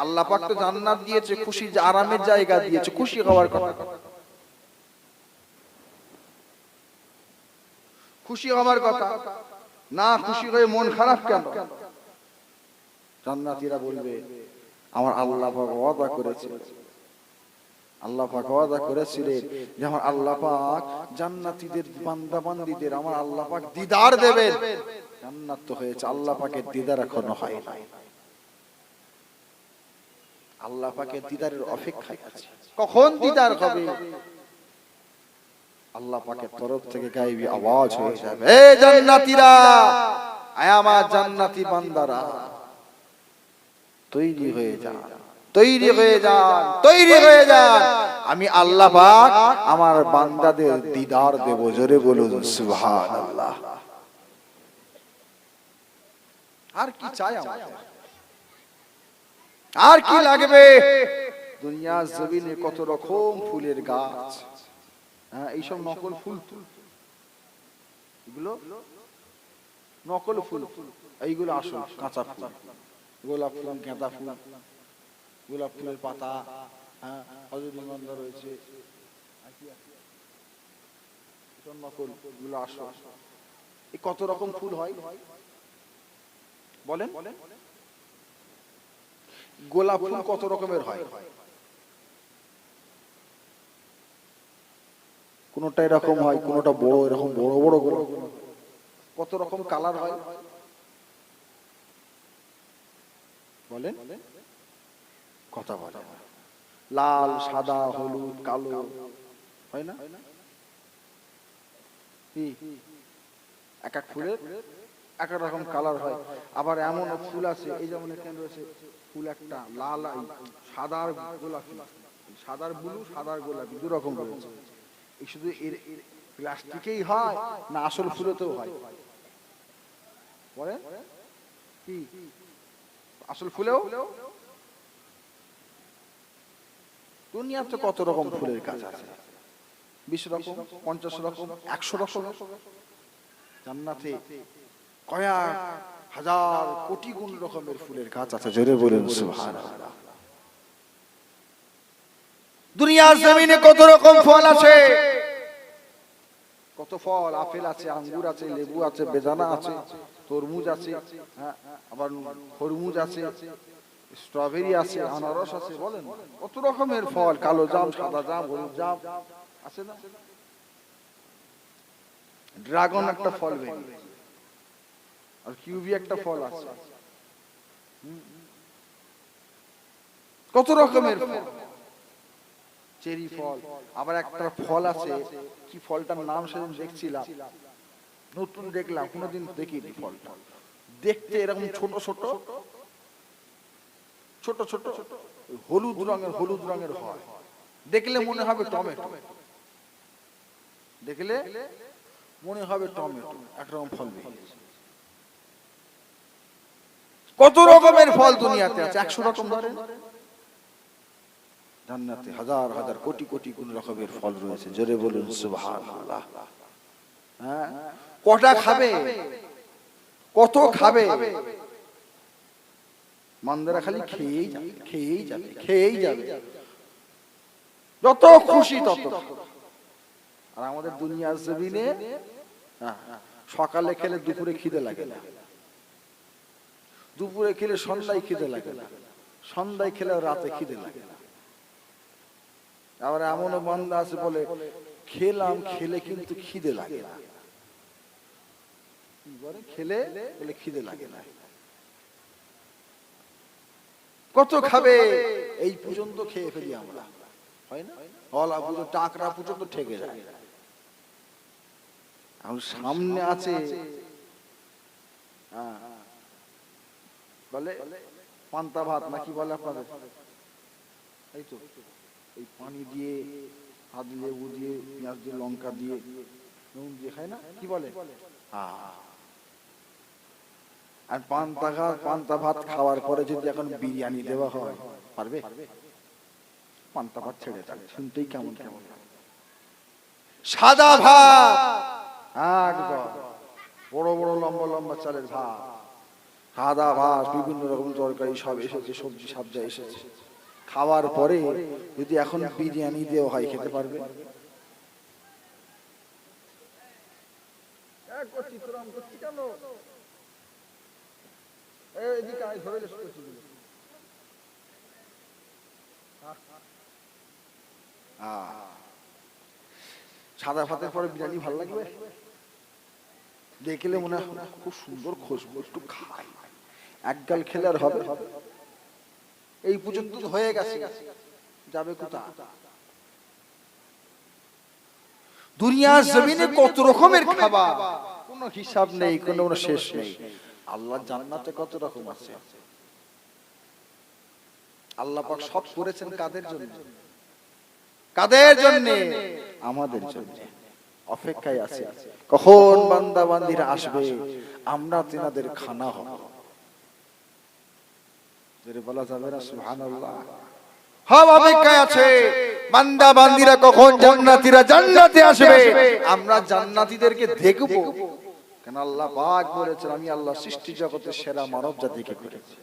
আল্লাহ পাক তো জান্নাত দিয়েছে, খুশি আরামের জায়গা দিয়েছে, খুশি হওয়ার কথা। খুশি হওয়ার কথা না, খুশি হয়ে মন খারাপ কেন? জান্নাতীরা বলবে, আমার আল্লাহ পাক ওয়াদা করেছে, আল্লাহ পাক ওয়াদা করেছিলেন যে আমার আল্লাহ পাক জান্নাতীদের বান্দা বান্দীদের আমার আল্লাহ পাক দিদার দেবেন। জান্নাত তো হয়েছে, আল্লাহ পাকের দিদার এখনো হয় নাই। আল্লাহ পাকের দিদারের অপেক্ষায় আছে, কখন দিদার হবে? আল্লাহ পাকের তরফ থেকে গায়েবী আওয়াজ হয়ে যাবে, এ জান্নাতীরা, আয় আমার জান্নাতি বান্দারা, তৈরি হয়ে যান, তৈরি হয়ে যান, তৈরি হয়ে যান। আমি আল্লাহ পাক আমার বান্দাদের দিদার দেব। জোরে বলুন সুবহানাল্লাহ। আর কি চাই আমাদের? আর কি লাগবে? দুনিয়ার জমিনে কত রকম ফুলের গাছ, হ্যাঁ, এইসব নকল ফুল, এগুলো নকল ফুল, এইগুলো আসল কাঁচা ফুল। গোলাপ ফুল, গাঁদা ফুল, গোলাপ ফুলের পাতা, হ্যাঁ, রজনীগন্ধা রয়েছে, নকল গুলো আসল। এই কত রকম ফুল হয় বলেন? গোলাপ ফুল কত রকমের হয়? কোনটা এরকম হয়, কোনটা বড়, এরকম বড় বড় গোলাপ। কত রকম কালার হয় বলেন? কথা বলে, লাল, সাদা, হলুদ, কালো, হয় না? এক এক ফুলের এক এক রকম কালার হয়। আবার এমন ফুল আছে, এই যেমন এখানে রয়েছে ফুল একটা লাল, সাদার গোলাপি, সাদার ব্লু, সাদার গোলাপি, দু রকম রয়েছে। এই শুধু এর প্লাস্টিকেই হয় না আসল ফুলেতেও হয় বলেন? কি আসল ফুলেও? দুনিয়াতে কত রকম ফুলের গাছ আছে, 20 রকম, 50 রকম, 100 রকম। জান্নাতে কয়েক হাজার কোটি গুণ রকমের ফুলের গাছ আছে। জোরে বলুন সুবহানাল্লাহ। দুনিয়ার জমিনে কত রকম ফল আছে, কত ফল, আপেল আছে, আঙ্গুর আছে, লেবু আছে, বেদানা আছে, তরমুজ আছে, হ্যাঁ, আবার খরমুজ আছে, স্ট্রবেরি আছে, আনারস আছে, বলেন কত রকমের ফল, কালো জাম, সাদা জাম, হলুদ জাম আছে না? ড্রাগন একটা ফল বেরিয়েছে, আর কিউবি একটা ফল আছে, কত রকমের ফল, চেরি ফল। আবার একটা ফল আছে, কি ফলটার নাম সেদিন দেখছিলাম, নতুন দেখলাম, কোনোদিন দেখিনি ফলটা। দেখতে এরকম ছোট ছোট ছোট ছোট হলুদ রঙের হয়, দেখলে মনে হবে টমেটো, দেখলে মনে হবে টমেটো, একরকম ফল বেরিয়েছে। কত রকমের ফল দুনিয়াতে আছে, 100 রকম ধরেন। জান্নাতে হাজার হাজার কোটি কোটি কোন রকমের ফল রয়েছে। জোরে বলুন সুবহানাল্লাহ। হ্যাঁ, কটা খাবে, কত খাবে? মান্দারা খালি খেয়েই যাবে, খেয়েই যাবে, খেয়েই যাবে, যত খুশি তত। আর আমাদের দুনিয়ার জমিনে সকালে খেলে দুপুরে খিদে লাগে না, দুপুরে খেলে সন্ধ্যায় খিদে লাগে না, সন্ধ্যায় খেলে রাতে খিদে লাগে না। আবার এমনও বান্দা আছে বলে খেলাম, খেলে কিন্তু খিদে লাগে না, খেলে বলে খিদে লাগে না। কত খাবে? এই পর্যন্ত খেয়ে ফেলি আমরা, হয় না? হলা পুজো, টাকরা পুজো তো ঠেকে যায়, আর সামনে আছে বলে পান্তা ভাত নাকি বলে আপনাদের, এই তো এই পানি দিয়ে আদ লেবু দিয়ে পেঁয়াজ দিয়ে লঙ্কা দিয়ে নুন দিয়ে খায় না, কি বলে? আর পান্তা ভাত খাওয়ার পরে যদি এখন বিরিয়ানি দেওয়া হয়, পারবে? পান্তা ভাত ছেড়ে দেয়, শুনতেই কেমন কেমন। সাদা ভাত, একদম বড় বড় লম্বা লম্বা চালের ভাত, সাদা ভাত, বিভিন্ন রকম তরকারি সব এসেছে, সবজি সবজা এসেছে। খাওয়ার পরে যদি এখন বিরিয়ানি দেওয়া হয়, খেতে পারবে? সাদা ভাতের পরে বিরিয়ানি ভালো লাগবে? দেখলে মনে হয় খুব সুন্দর খুশবু, একটু খাই। এক গাল খেলে আর হবে? এই পর্যন্ত হয়ে গেছে, যাবে কোথায়? দুনিয়ার জমিনে কত রকমের খাবার, কোনো হিসাব নেই, কোনো শেষ নেই। আল্লাহ জান্নাতে কত রকম আছে। আল্লাহ পাক সব করেছেন কাদের জন্য? কাদের জন্য? আমাদের জন্য। অপেক্ষায় আছে কখন বান্দা বান্দিরা আসবে, আমরা তিনাদের খানা হব। যেটা বলা যাবে না সুবহানাল্লাহ। সব অপেক্ষায় আছে বান্দা বান্দিরা কখন জান্নাতীরা জান্নাতে আসবে, আমরা জান্নাতীদেরকে দেখব। কেন আল্লাহ পাক বলেছেন, আমি আল্লাহ সৃষ্টি জগতের সেরা মানব জাতিকে করেছি।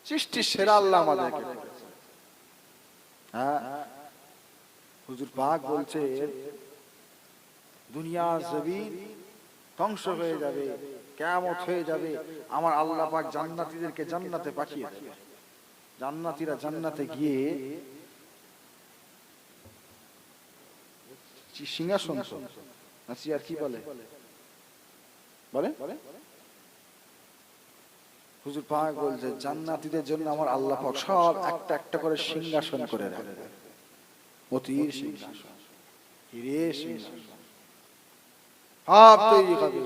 সৃষ্টির সেরা আল্লাহ আমাদেরকে করেছে। হ্যাঁ, হুজুর পাক বলছে দুনিয়া জমিন ধ্বংস হয়ে যাবে, কিয়ামত হয়ে যাবে, আমার আল্লাহ পাক জান্নাতীদেরকে জান্নাতে পাঠিয়ে দেবে। জান্নাতীরা জান্নাতে গিয়ে সিংহাসন না চেয়ার কি বলে বলে হুজুর পাক বলছে জান্নাতীদের জন্য আমার আল্লাহ পাক সব একটা একটা করে সিংহাসন করে রাখবে। মতির সিংহাসন, হীরের সিংহাসন, সব তৈরি হবে।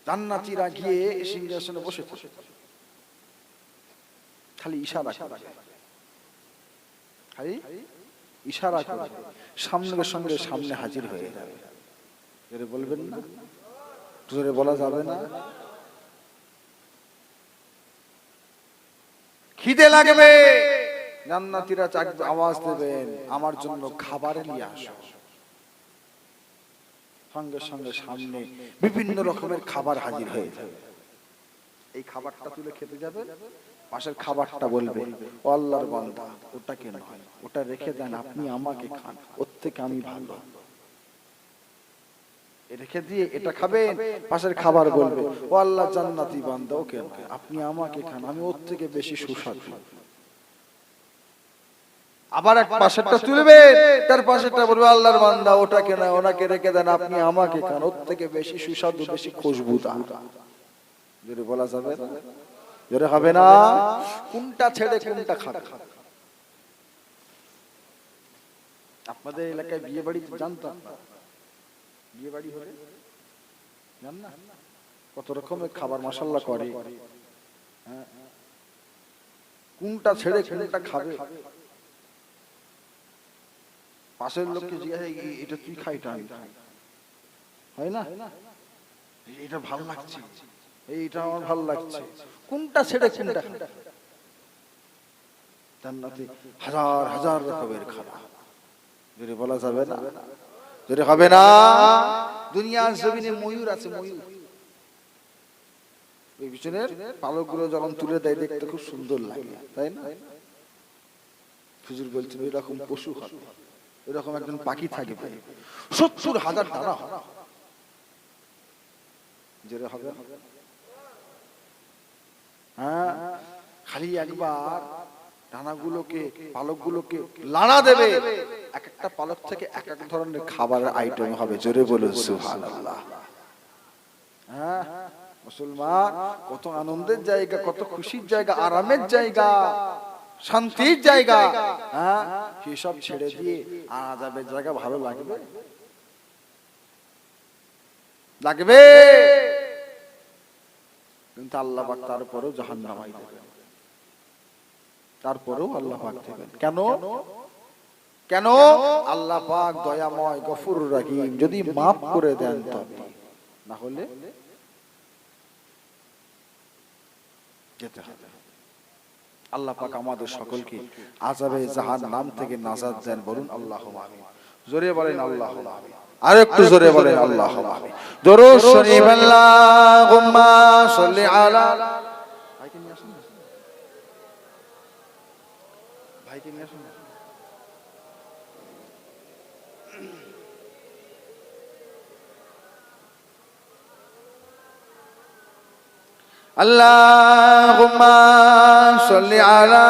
জান্নাতীরা গিয়ে সিংহাসনে বসে থাকে, খালি ইশারা করে, খালি ইশারা করে সামনে সঙ্গে সামনে হাজির হয়ে যাবে। জোরে বলবেন না? জোরে বলা যাবে না? খিদে লাগবে, জান্নাতীরা আওয়াজ দেবেন, আমার জন্য খাবার নিয়ে আসো। সঙ্গে সঙ্গে সামনে বিভিন্ন রকমের খাবার হাজির হয়ে যাবে। এই খাবারটা তুলে খেতে যাবে, পাশের খাবারটা বলবে, ও আল্লাহর বান্দা, ওটা কেন হয়, ওটা রেখে দেন, আপনি আমাকে খান, ওর থেকে আমি ভালো। রেখে দিয়ে এটা খাবেন, পাশের খাবার বলবে, ও আল্লাহ জান্নাতি বান্দা, ও কেন, আপনি আমাকে খান, আমি ওর থেকে বেশি সুস্বাদু। আবার এক পাশেরটা তুলবে, তার পাশেরটা বলবে, আল্লাহর বান্দা, ওটা কেন, ওনাকে রেখে দেন, আপনি আমাকে খান, ওর থেকে বেশি সুস্বাদু, বেশি খুশবুদার। যদি বলা যাবে না, জোরে হবে না? কোনটা ছেড়ে কোনটা খাবে? আপনাদের এলাকায় বিয়ে বাড়িতে জানতাম, বিয়ে বাড়ি হলে জান না কত রকমের খাবার মাশাআল্লাহ করে। কোনটা ছেড়ে কোনটা খাবে? পাশের লোককে জিজ্ঞাসা, এটা তুই খাই, এটা আমি খাই, হয় না? এটা ভালো লাগছে, এইটা আমার ভালো লাগছে, কোনটা ছেড়ে কোনটা? জান্নাতে হাজার হাজার রকমের খাবার, যদি বলা যাবে না, যদি হবে না। দুনিয়ার জমিনে ময়ূর আছে, ময়ূর, ওই পিছনের পালকগুলো যখন তুলে দেয় দেখতে খুব সুন্দর লাগে, তাই না? হুজুর বলছেন এরকম পশু হবে, এরকম একজন পাখি থাকবে, 70,000 ডানা হবে, যেটা হবে। হ্যাঁ, খালি একবার ডানাগুলোকে পালকগুলোকে লাড়া দেবে, এক একটা পালক থেকে এক এক ধরনের খাবারের আইটেম হবে। জোরে বলুন সুবহানাল্লাহ। হ্যাঁ, মুসলমান কত আনন্দের জায়গা, কত খুশির জায়গা, আরামের জায়গা, শান্তির জায়গা। হ্যাঁ, সেসব ছেড়ে দিয়ে আজাবের জায়গা ভালো লাগবে? লাগবে, কিন্তু আল্লাহ পাক তারপরেও জাহান্নামাই দেবেন, তারপরেও আল্লাহ পাক দেবেন। কেন? কেন? আল্লাহ পাক দয়াময় গফুর রহিম, যদি মাফ করে দেন তবে, না হলে যেতে হবে। আল্লাহ পাক আমাদের সকলকে আযাবে জাহান্নাম থেকে নাজাত দেন, বলুন আল্লাহুম্মা আমিন। জোরে বলেন আল্লাহুম্মা আমিন, আর একটু জোরে বলেন আল্লাহুম্মা আমিন। দরুদ শরীফ আল্লাহুম্মা সাল্লি আলা, ভাইকে নিয়ে আসুন, ভাইকে নিয়ে আসুন। আল্লাহুম্মা সাল্লি আলা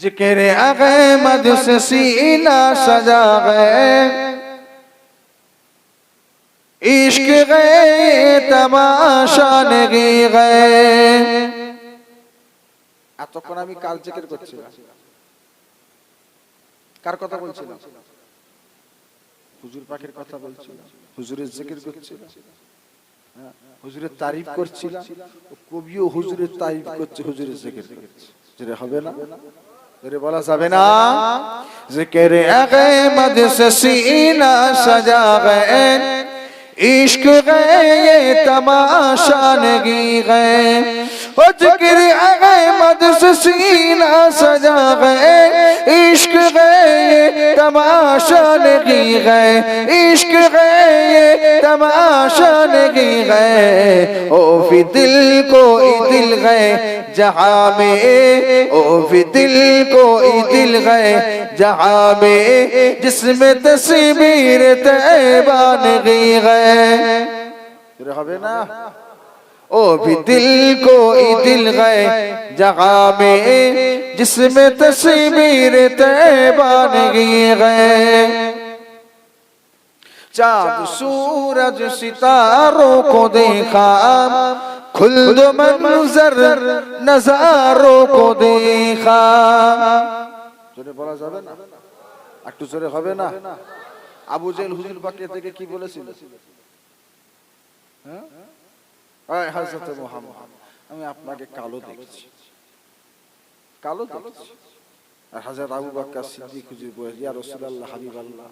जिक्र अहमद से सीना सजा गए, इश्क गए तमाशा नहीं गए। এতক্ষণ আমি কার জিকির করছিলাম? কার কথা বলছিলাম? হুজুর পাকের কথা বলছিলাম, হুজুরের জিকির করছিলাম, হুজুরের তারিফ করছিলাম। কবিও হুজুরের তারিফ করছে, হুজুরের জিকির করছে। যেটা হবে না, যেটা বলা যাবে না। जिक्र अहमद से सीना सजा गए, इश्क गए तमाशा नहीं गए। ओ जिक्र अहमद से सीना सजा गए, इश्क गए तमाशा नहीं गए, इश्क गए तमाशा नहीं गए। ओ फिर दिल को दिल गए जहां में, ओ फिर दिल को दिल गए जहां में, जिसमें तस्वीर तैबा नहीं गए। হবে না? ओ भी दिल को दिल गए जहां में, जिसमें तस्वीर तैबा नहीं गए। चाँद सूरज सितारों को देखा, खुल्द मंजर नजारों को देखा। জোরে বলা যাবে না? একটু জোরে হবে না? আবু জেহেল হুজুর পাকের থেকে কি বলেছিল? হ্যাঁ, হযরত মুহাম্মদ, আমি আপনাকে কালো দেখছি, কালো দেখছি। আর হযরত আবু বকর সিদ্দিক হুজুর বলে, ইয়া রাসূলুল্লাহ হাবিবাল্লাহ,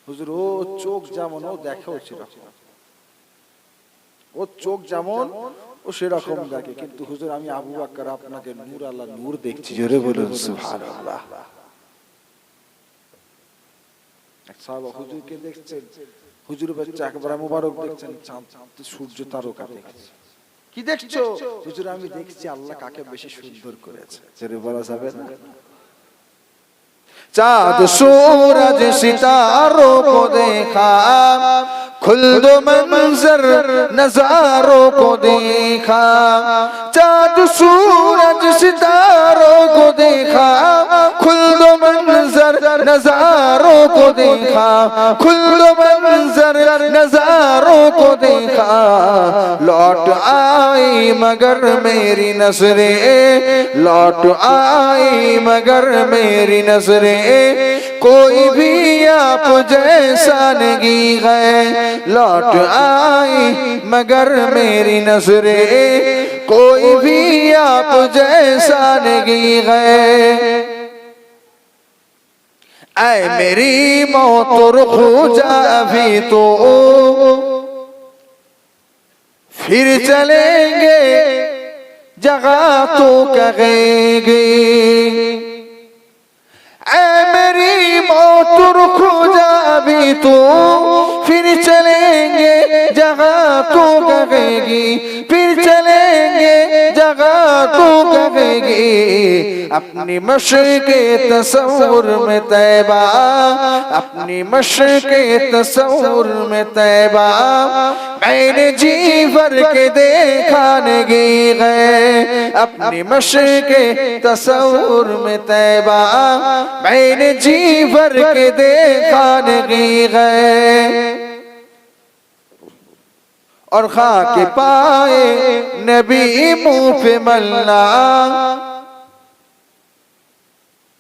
হুজুর ও চোখ যেমন ও দেখেও সেরকম, ও চোখ যেমন ও সেরকম দেখে, কিন্তু হুজুর আমি আবু বকর আপনাকে নূর আল্লাহ নূর দেখছি। জোরে বলুন সুবহানাল্লাহ। এক সাহাবা হুজুরকে দেখছেন, হুজুর বাচ্চা আকবর মুবারক দেখছেন, চাঁদ সূর্য তারকা দেখছে। কি দেখছো? হুজুর আমি দেখছি আল্লাহ কাকে বেশি সুন্দর করেছে। জোরে বলা যাবে না? चाँद सूरज सितारों को देखा, खुल्द मंजर नजारों को देखा। चाँद सूरज सितारों को देखा, खुल्द मंजर नजारों को देखा, खुल्द मंजर नजारों को देखा। लौट आई मगर मेरी नजरें, लौट आई मगर मेरी नजरें, कोई भी आप जैसा नहीं है। लौट आई मगर मेरी नजरें, कोई भी आप जैसा नहीं है। ऐ मेरी मौत रुख जा अभी तो, फिर चलेंगे जगह तो कहेंगे। ऐ मेरी मौत रुक जा अभी तो, फिर चलेंगे जगह तो कहेगी, फिर चलेंगे जगह तो कहेगी। अपनी मशक़े तसव्वुर में तैबा, अपनी मशक़े तसव्वुर में तैबा, मैंने जी भर के देखा नहीं गए। अपनी मशक़े तसव्वुर में तैबा, मैंने जी भर के देखा नहीं गए। और खाके पाए नबी मुंह पे मलना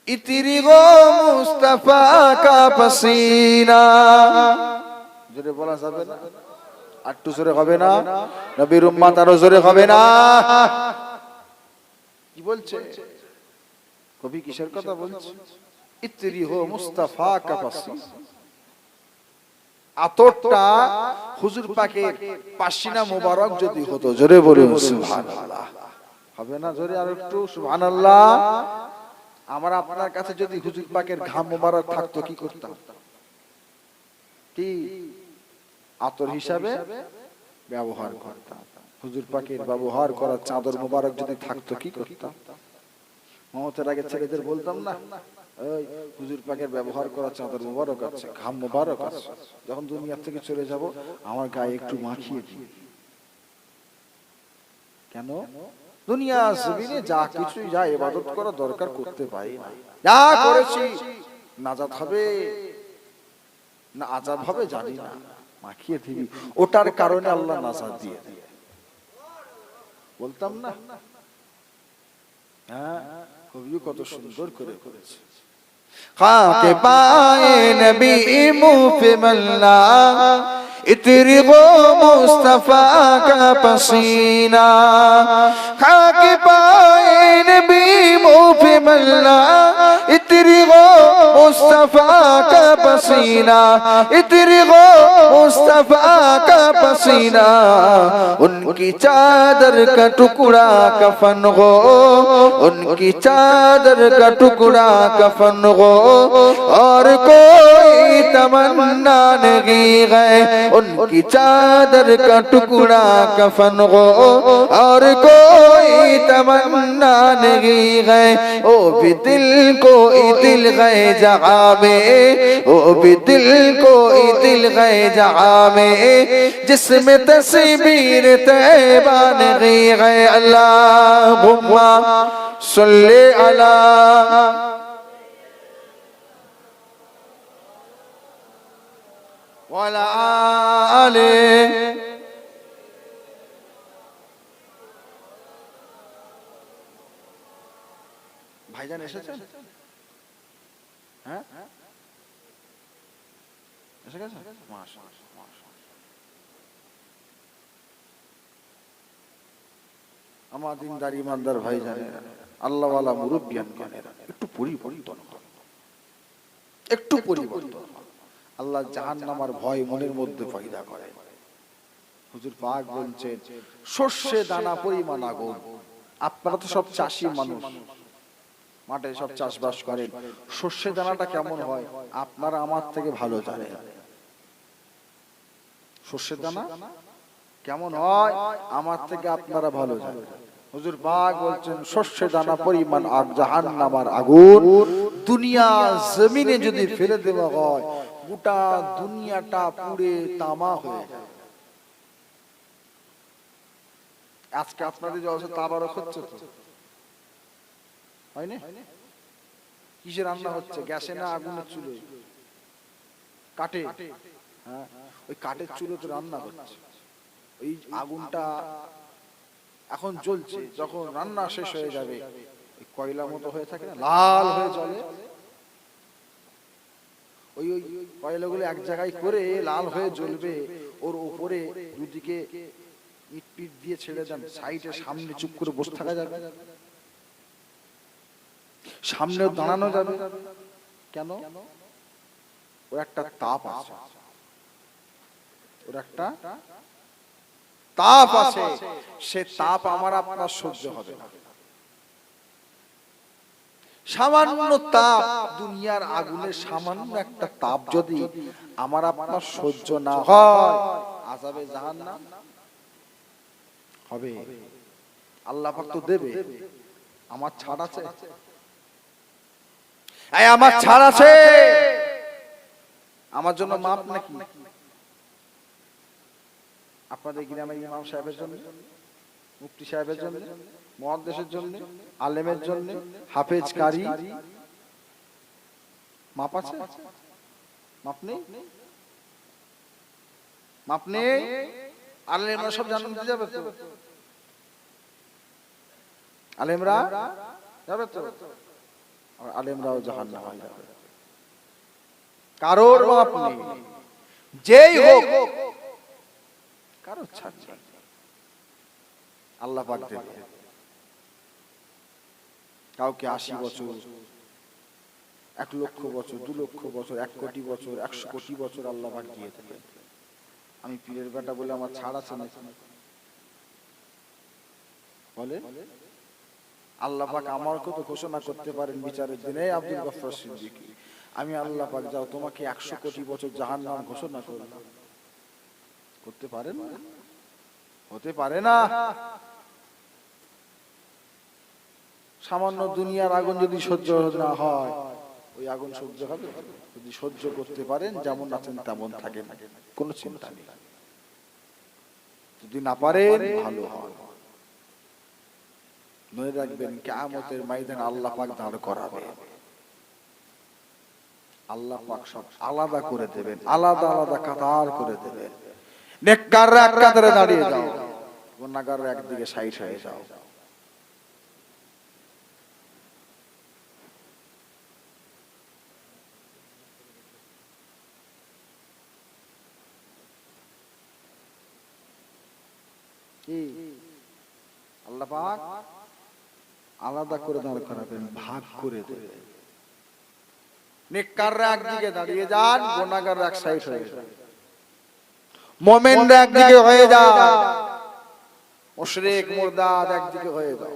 इतरी गो मुस्तफा का पसीना। জোরে বলা যাবে না? আটটু জোরে হবে না? নবীর উম্মত আরো জোরে হবে না? কি বলছে কবি? কিসের কথা বলছে? ইতরি হো মুস্তাফা কা পসিনা। আতরটা হুজুর পাকের পাসিনা মোবারক যদি হতো, জোরে বলুন সুবহানাল্লাহ। হবে না? জোরে আর একটু সুবহানাল্লাহ। আমার আপনার কাছে যদি হুজুর পাকের ঘাম মোবারক থাকতো কি করতাম? কি আতর হিসাবে ব্যবহার করতাম। হুজুর পাকের ব্যবহার করা চাদর মোবারক যদি থাকতো কি করতাম? মমতার আগে ছেলেদের বলতাম না, ওই হুজুর পাকের ব্যবহার করা চাদর মোবারক আছে, ঘাম মোবারক আছে, যখন দুনিয়া থেকে চলে যাব আমার গায়ে একটু মাখিয়ে দিন। কেন? দুনিয়া জমিনে যা কিছু যা ইবাদত করা দরকার করতে পারি না, যা করেছি নাজাত হবে না আযাব হবে জানি না, মাখিয়ে দিবি। ওটার কারণে আল্লাহ নাজাত দিয়ে দিয়ে বলতাম না? হ্যাঁ, কবিও কত সুন্দর করে করেছে। খাকে পায়ে নবী মুহ পে মলনা इतरी गो मुस्तफा का पसीना। खाके पाए नबी मुंह पे मलना इतरी गो मुस्तफा का पसीना। इतरी गो मुस्तफा का पसीना। उनकी चादर का टुकड़ा कफन गो, उनकी चादर का टुकड़ा कफन गो, और कोई तमन्ना नहीं है। उनकी चादर का टुकड़ा कफन गो, और कोई तमन्ना नहीं है। ओ भी दिल को दिल गए जहाँ में, ओ भी दिल को दिल गए जहाँ में, जिसमें तस्वीर तैबा नहीं है। अल्लाहुम्मा सल्ली अला ওয়ালা আলে। ভাইজান এসেছেন? হ্যাঁ, এসে গেছে? মাশাআল্লাহ, মাশাআল্লাহ। আমার দিনদার ইমানদার ভাইজানেরা, আল্লাহ ওয়ালা মুরব্বিয়ান গানেরা, একটু পরিবর্তন, একটু পরিবর্তন। আল্লাহ জাহান্নামের ভয় মনের মধ্যে পয়দা করে। হুজুর পাক বলছেন সর্ষে দানা পরিমাণ আগুন। আপনারা তো সব চাষী মানুষ, মাঠে সব চাষবাস করেন, সর্ষে দানাটা কেমন হয় আপনারা আমার থেকে ভালো জানেন। সর্ষে দানা কেমন হয় আমার থেকে আপনারা ভালো জানেন। হুজুর পাক বলছেন সর্ষে দানা পরিমাণ আগ জাহান্নামের আগুন দুনিয়া জমিনে যদি ফেলে দেওয়া হয়, গোটা দুনিয়াটা পুড়ে তামা হয়ে যায়। আজকে আপনাদের যে তাবারক হচ্ছে তো, হয় না? কিসে রান্না হচ্ছে? গ্যাসে না আগুনের চুলো? কাঠে। হ্যাঁ, ওই কাঠের চুলোতে রান্না হচ্ছে। ওই আগুনটা এখন জ্বলছে, যখন রান্না শেষ হয়ে যাবে কয়লা মতো হয়ে থাকে না, লাল হয়ে জ্বলে। ওই ওই কয়লাগুলো এক জায়গায় করে লাল হয়ে জ্বলবে, ওর উপরে দুদিকে ইট পিট দিয়ে ছেড়ে দেন, সাইডে সামনে চুপ করে বসে থাকা যাবে, সামনেও দাঁড়ানো যাবে। কেন? ওর একটা তাপ আছে, ওর একটা তাপ আছে, সে তাপ আমার আপনার সহ্য হবে না। সামান্য তাপ, দুনিয়ার আগুনের সামান্য একটা তাপ যদি আমার আপনার সহ্য না হয়, আযাবে জাহান্নাম হবে। আল্লাহ পাক তো দেবে, আমার ছাড় আছে? এই আমার ছাড় আছে? আমার জন্য মাপ নাকি? আপনাদের গ্রামের ইমাম সাহেবের জন্য, মুফতি সাহেবের জন্য, মুহাদ্দিসের জন্য, আলেমের জন্য, হাফেজ কারি মাপ আছে? মাপ নেই? মাপ নেই? আলেমরা সব জান্নাতে যাবে তো? আলেমরা যাবে তো? আর আলেমরাও জাহান্নামে যাবে। কারোর মাপ নেই, যেই হোক কারো ছাড় নেই, আল্লাহ পাক দেবে। কাউকে 80 বছর, 1 লক্ষ বছর, 2 লক্ষ বছর, 1 কোটি বছর, 100 কোটি বছর আল্লাহ পাক দিয়ে দেবে। আমি পীরের বেটা বলে আমার ছাড় আছে না? বলে আল্লাহ পাক আমাকে তো ঘোষণা করতে পারেন বিচারের দিনে, আব্দুল গফফার সিদ্দিকী, আমি আল্লাহ পাক যাও তোমাকে 100 কোটি বছর জাহান্নাম ঘোষণা করলাম। করতে পারেন না, হতে পারে না। সামান্য দুনিয়ার আগুন যদি সহ্য না হয়, ওই আগুন সহ্য হবে? যদি সহ্য করতে পারেন, যেমন আছেন তেমন থাকেন, কোনো চিন্তা নেই। যদি না পারেন, ভালো হয়। মনে রাখবেন, কিয়ামতের ময়দানে আল্লাহ পাক দাঁড় করাবে। আল্লাহ পাক সব আলাদা করে দেবেন, আলাদা আলাদা কাতার করে দেবেন। নেককাররা এক কাতারে দাঁড়িয়ে যাও, গুনাহগাররা একদিকে সাইড হয়ে যাও। আল্লাহ পাক আলাদা করে দাঁড় করাবেন, ভাগ করে দেবেন। নেককাররা একদিকে দাঁড়িয়ে যান, গুনাহগাররা এক সাইড হয়ে যান। মুমিনরা একদিকে হয়ে যান, মুশরিক মুরতাদ একদিকে হয়ে যাও।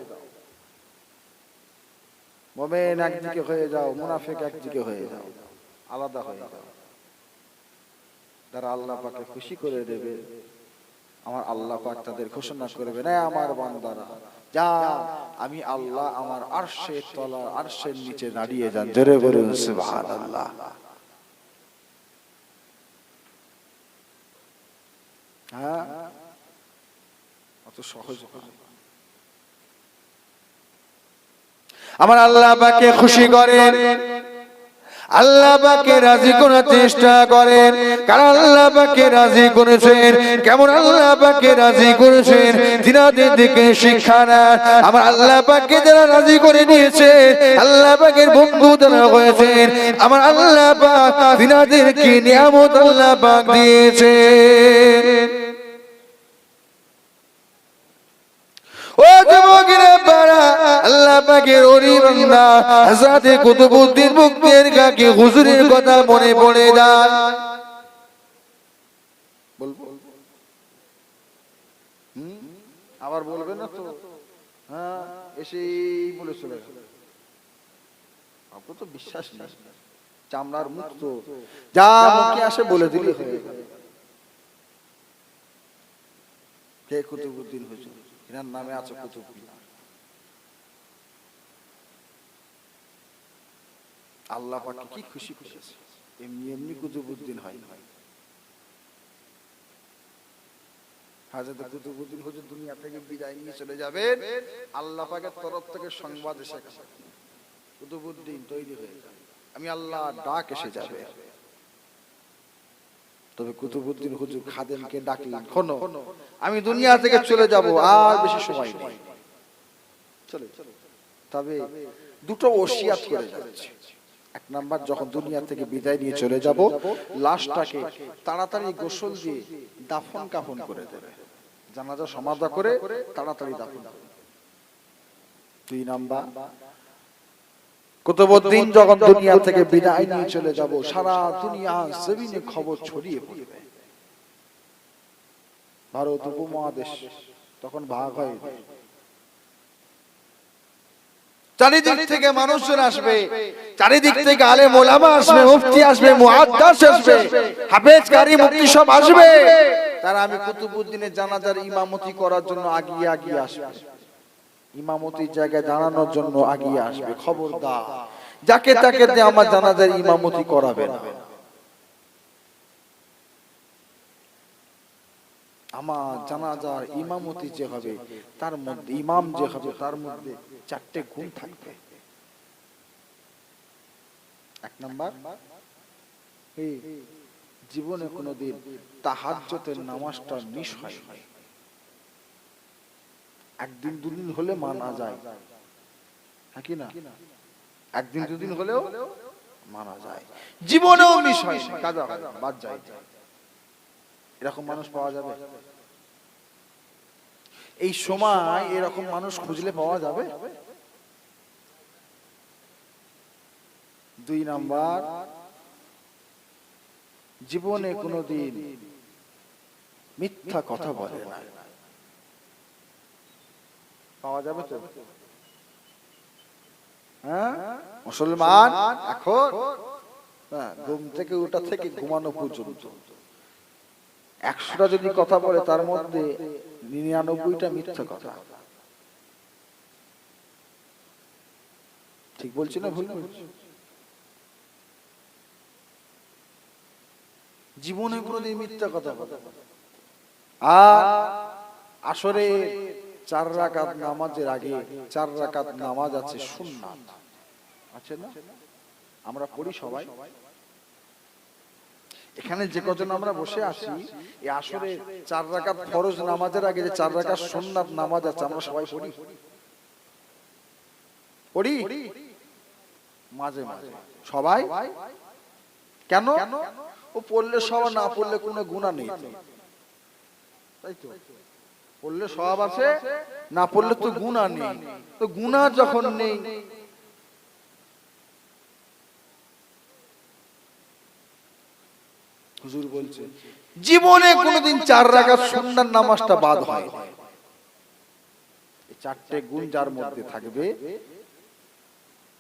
মুমিন একদিকে হয়ে যাও, মুনাফিক একদিকে হয়ে যাও, আলাদা হয়ে যাও। যারা আল্লাহ পাককে খুশি করে দেবে, আমার আল্লাহ পাক তাদের ঘোষণা করবেন, এ আমার বান্দারা যা, আমি আল্লাহ আমার আরশের তলা, আরশের নিচে দাঁড়িয়ে যান। জোরে বলুন সুবহানাল্লাহ। হ্যাঁ, অত সহজ নয়। আমার আল্লাহ পাককে খুশি করেন, আল্লাহ পাককে রাজি করার চেষ্টা করেন। কারণ আল্লাহ পাককে রাজি করেছেন, কেমন আল্লাহ পাককে রাজি করেছেন, তিনাদের দিকে শিক্ষা নেন। আমার আল্লাহ পাককে যারা রাজি করে নিয়েছেন, আল্লাহ পাকের বন্ধু যারা হয়েছেন, আমার আল্লাহ পাক তিনাদেরকে নিয়ামত আল্লাহ পাক দিয়েছেন। ও যুবকেরা বাড়া, আল্লাহ পাকের ওলি বান্দা হযরত কুতুবউদ্দিন বুখতের কাকি হুজুরের কথা মনে পড়ে যায়। বলবো? আবার বলবেন না তো? হ্যাঁ, এসেই বলে চলে গেল। আপনার তো বিশ্বাস নেই, চামড়ার মুখ তো, যা মুখে আসে বলে দিলে হয়ে গেল। কে কুতুবউদ্দিন হুজুর? এনার নামে আছে কুতুব মিনার। আল্লাহ পাক কি খুশি করেছে, এমনি এমনি কুতুবউদ্দিন হয় না। হযরত কুতুবউদ্দিন হুজুর দুনিয়া থেকে বিদায় নিয়ে চলে যাবেন, আল্লাহ পাকের তরফ থেকে সংবাদ এসে গেছে, কুতুবউদ্দিন তৈরি হয়ে যাবে, আমি আল্লাহ ডাক এসে যাবে। তবে কুতুবউদ্দিন হুজুর খাদেমকে ডাকলেন, শোনো আমি দুনিয়া থেকে চলে যাব, আর বেশি সময় নেই, চলে। তবে দুটো ওসিয়াত করে যাচ্ছে। এক নাম্বার, যখন দুনিয়া থেকে বিদায় নিয়ে চলে যাব, লাশটাকে তাড়াতাড়ি গোসল দিয়ে দাফন কাফন করে দেবে, জানাজা সমাধা করে তাড়াতাড়ি দাফন করবে। 2 নাম্বার, কুতুবউদ্দিন যখন দুনিয়া থেকে বিদায় নিয়ে চলে যাব, সারা দুনিয়া জমিনে খবর ছড়িয়ে পড়বে। ভারত উপমহাদেশ তখন ভাগ হয়ে যাবে, চারিদিক থেকে মানুষজন আসবে, চারিদিক থেকে আলেম ওলামা আসবে, মুফতি আসবে, মুহাদ্দিস আসবে, হাফেজ কারি মুফতি সব আসবে। তারা আমি কুতুবউদ্দিনের জানাজার ইমামতি করার জন্য আগিয়ে আগিয়ে আসবে, ইমামতির জায়গায় দাঁড়ানোর জন্য আগিয়ে আসবে। খবরদার যাকে তাকে দিয়ে আমার জানাজার ইমামতি করাবে না। আমার জানাজার ইমামতি যে হবে, তার মধ্যে ইমাম যে হবে, তার মধ্যে 4টে গুণ থাকবে। 1 নাম্বার, জীবনে কোনোদিন তাহাজ্জুদের নামাজটা মিস হয় না। একদিন দুদিন হলে মানা যায়, হ্যাঁ কি না? একদিন দুদিন হলেও মানা যায়, জীবনেও মিস হয় না, কাজা হয় বাদ যায়। এরকম মানুষ পাওয়া যাবে? এই সময় এরকম মানুষ খুঁজলে পাওয়া যাবে? 2 নাম্বার, জীবনে কোনোদিন মিথ্যা কথা বলে না। পাওয়া যাবে তো? হ্যাঁ মুসলমান এখন ঘুম থেকে ওঠা থেকে ঘুমানো পর্যন্ত 100টা যদি কথা বলে তার মধ্যে 99টা মিথ্যা কথা। ঠিক বলছি না ভুল বলছি? জীবনে কোনোদিন মিথ্যা কথা বলে। আর আসরে 4 রাকাত নামাজের আগে 4 রাকাত নামাজ আছে সুন্নাত, আছে না? আমরা পড়ি সবাই। এখানে যে কজন আমরা বসে আছি, এই আসরে 4 রাকাত ফরজ নামাজের আগে যে 4 রাকাত সুন্নাত নামাজ আছে আমরা সবাই পড়ি। পড়ি মাঝে মাঝে সবাই। কেন? ও পড়লে সব, না পড়লে কোনো গুনাহ নেই, তাই তো? পড়লে সব আছে, না পড়লে তো গুনাহ নেই। তো গুনাহ যখন নেই, হুজুর বলছে জীবনে কোনোদিন 4 রাকাত সুন্নাত নামাজটা বাদ হয় না। এই 4টে গুণ যার মধ্যে থাকবে,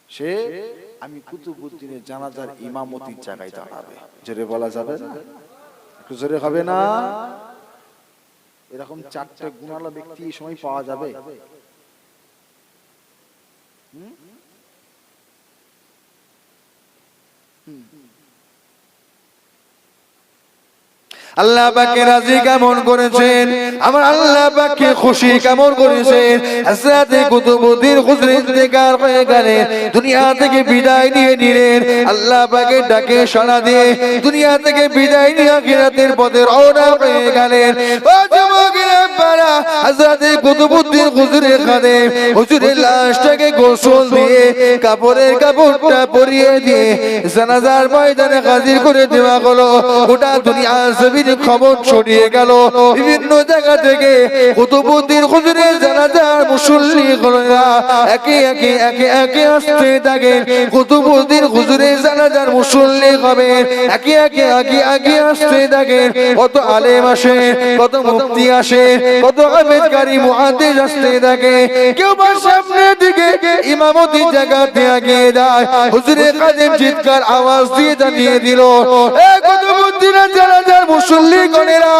সে আমি কুতুবউদ্দিনের জানাজার ইমামতির জায়গায় দাঁড়াবে। জোরে বলা যাবে না? একটু জোরে হবে না? এরকম 4টে গুণওয়ালা ব্যক্তি এই সময় পাওয়া যাবে? আল্লাহ পাককে রাজি কেমন করেছেন, আমার আল্লাহ পাককে খুশি কেমন করেছেন। হযরত কুতুবউদ্দিন হুজুর ইন্তেকাল হয়ে গেলেন, দুনিয়া থেকে বিদায় নিয়ে নিলেন। আল্লাহ পাকের ডাকে সাড়া দিয়ে দুনিয়া থেকে বিদায় নিয়ে আখিরাতের পথে রওনা হয়ে গেলেন। ও যুবকেরা পাড়া, হযরত কুতুবউদ্দিন হুজুরের খাদেম হুজুরের লাশটাকে গোসল দিয়ে কাপড়ের কাপড়টা পরিয়ে দিয়ে জানাজার ময়দানে হাজির করে দেওয়া হলো। গোটা দুনিয়া খবর ছড়িয়ে গেল, বিভিন্ন জায়গা থেকে কুতুবউদ্দিন হুজুরের জানাজার মুসল্লিরা একে একে একে একে আসতে থাকেন। কুতুবউদ্দিন হুজুরের জানাজার মুসল্লি হবে একে একে একে একে আসতে থাকেন। কত আলেম আসে, কত মুফতি আসে, কত আবেদকারী মুহাদ্দিস আসতে থাকে। কেউ বা সামনের দিকে ইমামতির জায়গাতে এগিয়ে যায়। হুজুরের খাদেম চিৎকার আওয়াজ দিয়ে জানিয়ে দিল, এ কুতুবউদ্দিনের জানাজার মুসল্লিগণেরা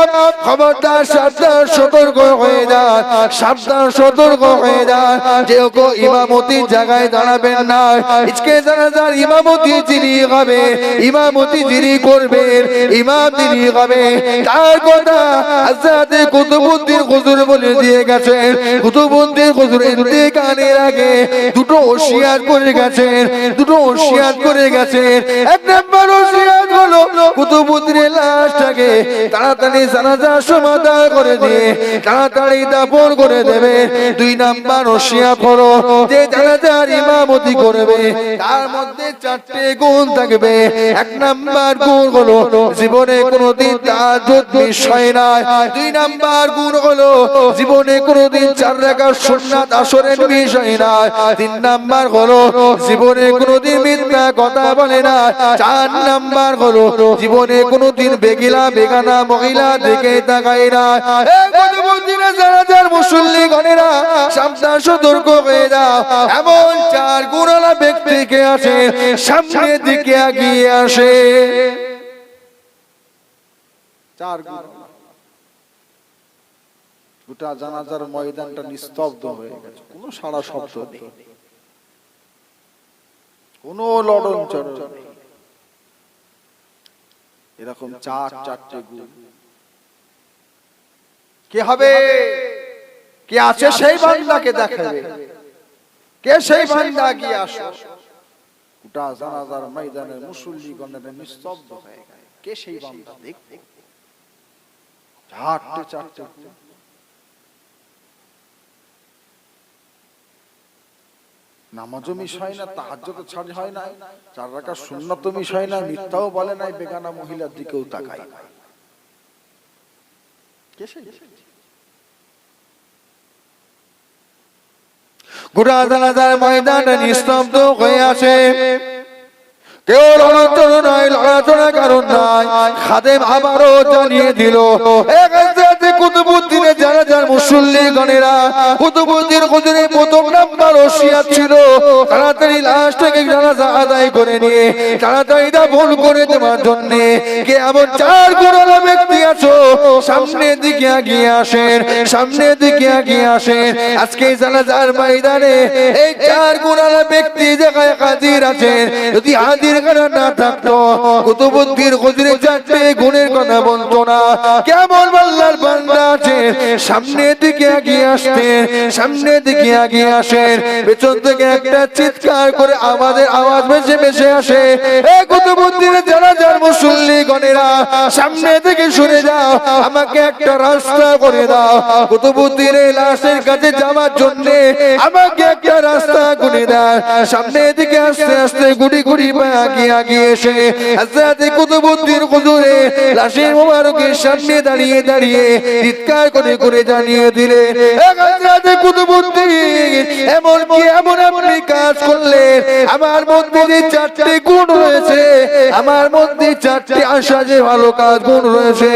খবরদার, সাবধান, সতর্ক হয়ে যান, সাবধান সতর্ক হয়ে যান। কেউ কেউ ইমামতির জায়গায় দাঁড়াবেন না। আজকে জানাজার ইমামতি যিনি হবে, ইমামতি যিনি করবেন, ইমাম যিনি হবে, তার কথা হযরত কুতুবউদ্দিন হুজুর বলে দিয়ে গেছেন। কুতুবউদ্দিন হুজুর ইন্তেকালের আগে দুটো ওসিয়াত করে গেছেন, দুটো ওসিয়াত করে গেছেন। এক নম্বর ওসিয়াত হলো কুতুবউদ্দিনের লাশটাকে তাড়াতাড়ি জানাজা সমাধা করে দিয়ে তাড়াতাড়ি দাফন করে দেবে। 2 নাম্বার ওসিয়াত হলো যে জানাজার ইমামতি করবে তার মধ্যে 4টে গুণ থাকবে। 1 নাম্বার গুণ হলো জীবনে কোনোদিন তাহাজ্জুদ মিস হয় না। 2 নাম্বার গুণ হলো জীবনে কোনোদিন 4 রাকাত সুন্নাত আসরের মিস হয় না। 3 নাম্বার হলো জীবনে কোনোদিন মিথ্যা কথা বলে না। 4 নাম্বার হলো জীবনে কোনোদিন বেগানা মহিলা দেখে তাকায় না। কুতুবউদ্দিনের জানাজার মুসল্লিগণেরা সাবধান, সতর্ক হয়ে যাও। এমন 4 গুণওয়ালা ব্যক্তিকে আসে সামনের দিকে এগিয়ে আসে। 4 গুণ। গোটা জানাজার ময়দানটা নিস্তব্ধ হয়ে গেছে, কোনো সাড়া শব্দ নেই, কোনো লড়ন চড়ন নেই। এরকম 4টে গুণ। কে হবে? কে আছে সেই বান্দাকে দেখাবে। কে সেই বান্দা? গিয়ে আসো। গোটা জানাজার ময়দানের মুসল্লিগণেরা নিস্তব্ধ হয়ে গেছে। কে সেই বান্দা দেখবো। চারটে চারটে নামাজও মিস হয় না, তাহাজ্জুদ ছাড় হয় না, 4 রাকাত সুন্নাতও মিস হয় না, মিথ্যাও বলে নাই, বেগানা মহিলার দিকেও তাকায় না। কে সেই? গোটা জানাজার ময়দানটা নিস্তব্ধ হয়ে আসে, কেউ লড়াচড়া নাই, লড়াচড়া কারণ নাই। খাদেম আবারও জানিয়ে দিল, কুতুবুদ্দিনের জানাজার মুসল্লিগণেরা, কুতুবুদ্দিন হুজুরের প্রথম নাম্বার ওসিয়ত ছিল তাড়াতাড়ি লাশটাকে জানাজা আদায় করে নিয়ে তাড়াতাড়ি দাফন করে দেওয়ার জন্য। কে এমন 4 গুণওয়ালা ব্যক্তি আছো, সামনের দিকে এগিয়ে আসেন, সামনের দিকে এগিয়ে আসেন। আজকে জানাজার ময়দানে এই 4 গুণওয়ালা ব্যক্তি জায়গায় হাজির আছেন। যদি হাজির করা না থাকতো, কুতুবুদ্দিন হুজুরের 4টে গুণের কথা বলতো না। কেমন আল্লাহর বান্দা আছেন, সামনের দিকে এগিয়ে আসতেন, সামনের দিকে এগিয়ে আসেন। পেছন থেকে একটা চিৎকার করে আমাদের আওয়াজ ভেসে ভেসে আসে, এ কুতুবুদ্দিনের জানাজার মুসল্লিগণেরা, সামনে থেকে সরে যাও, আমাকে একটা রাস্তা করে দাও। কুতুবুদ্দিনের লাশের কাছে যাওয়ার জন্য আমাকে একটা রাস্তা করে দাও। সামনের দিকে আস্তে আস্তে গুড়ি গুড়ি এগিয়ে এগিয়ে এসে হযরত কুতুবুদ্দিন হুজুরের লাশের মোবারকের সামনে দাঁড়িয়ে দাঁড়িয়ে চিৎকার করে করে জানিয়ে দিলে, হযরত কুতুবুদ্দিন এমন কি এমন আপনি কাজ করলেন, আমার মধ্যে যে 4টে গুণ রয়েছে, আমার মধ্যে 4টে আশা যে ভালো কাজ গুণ রয়েছে,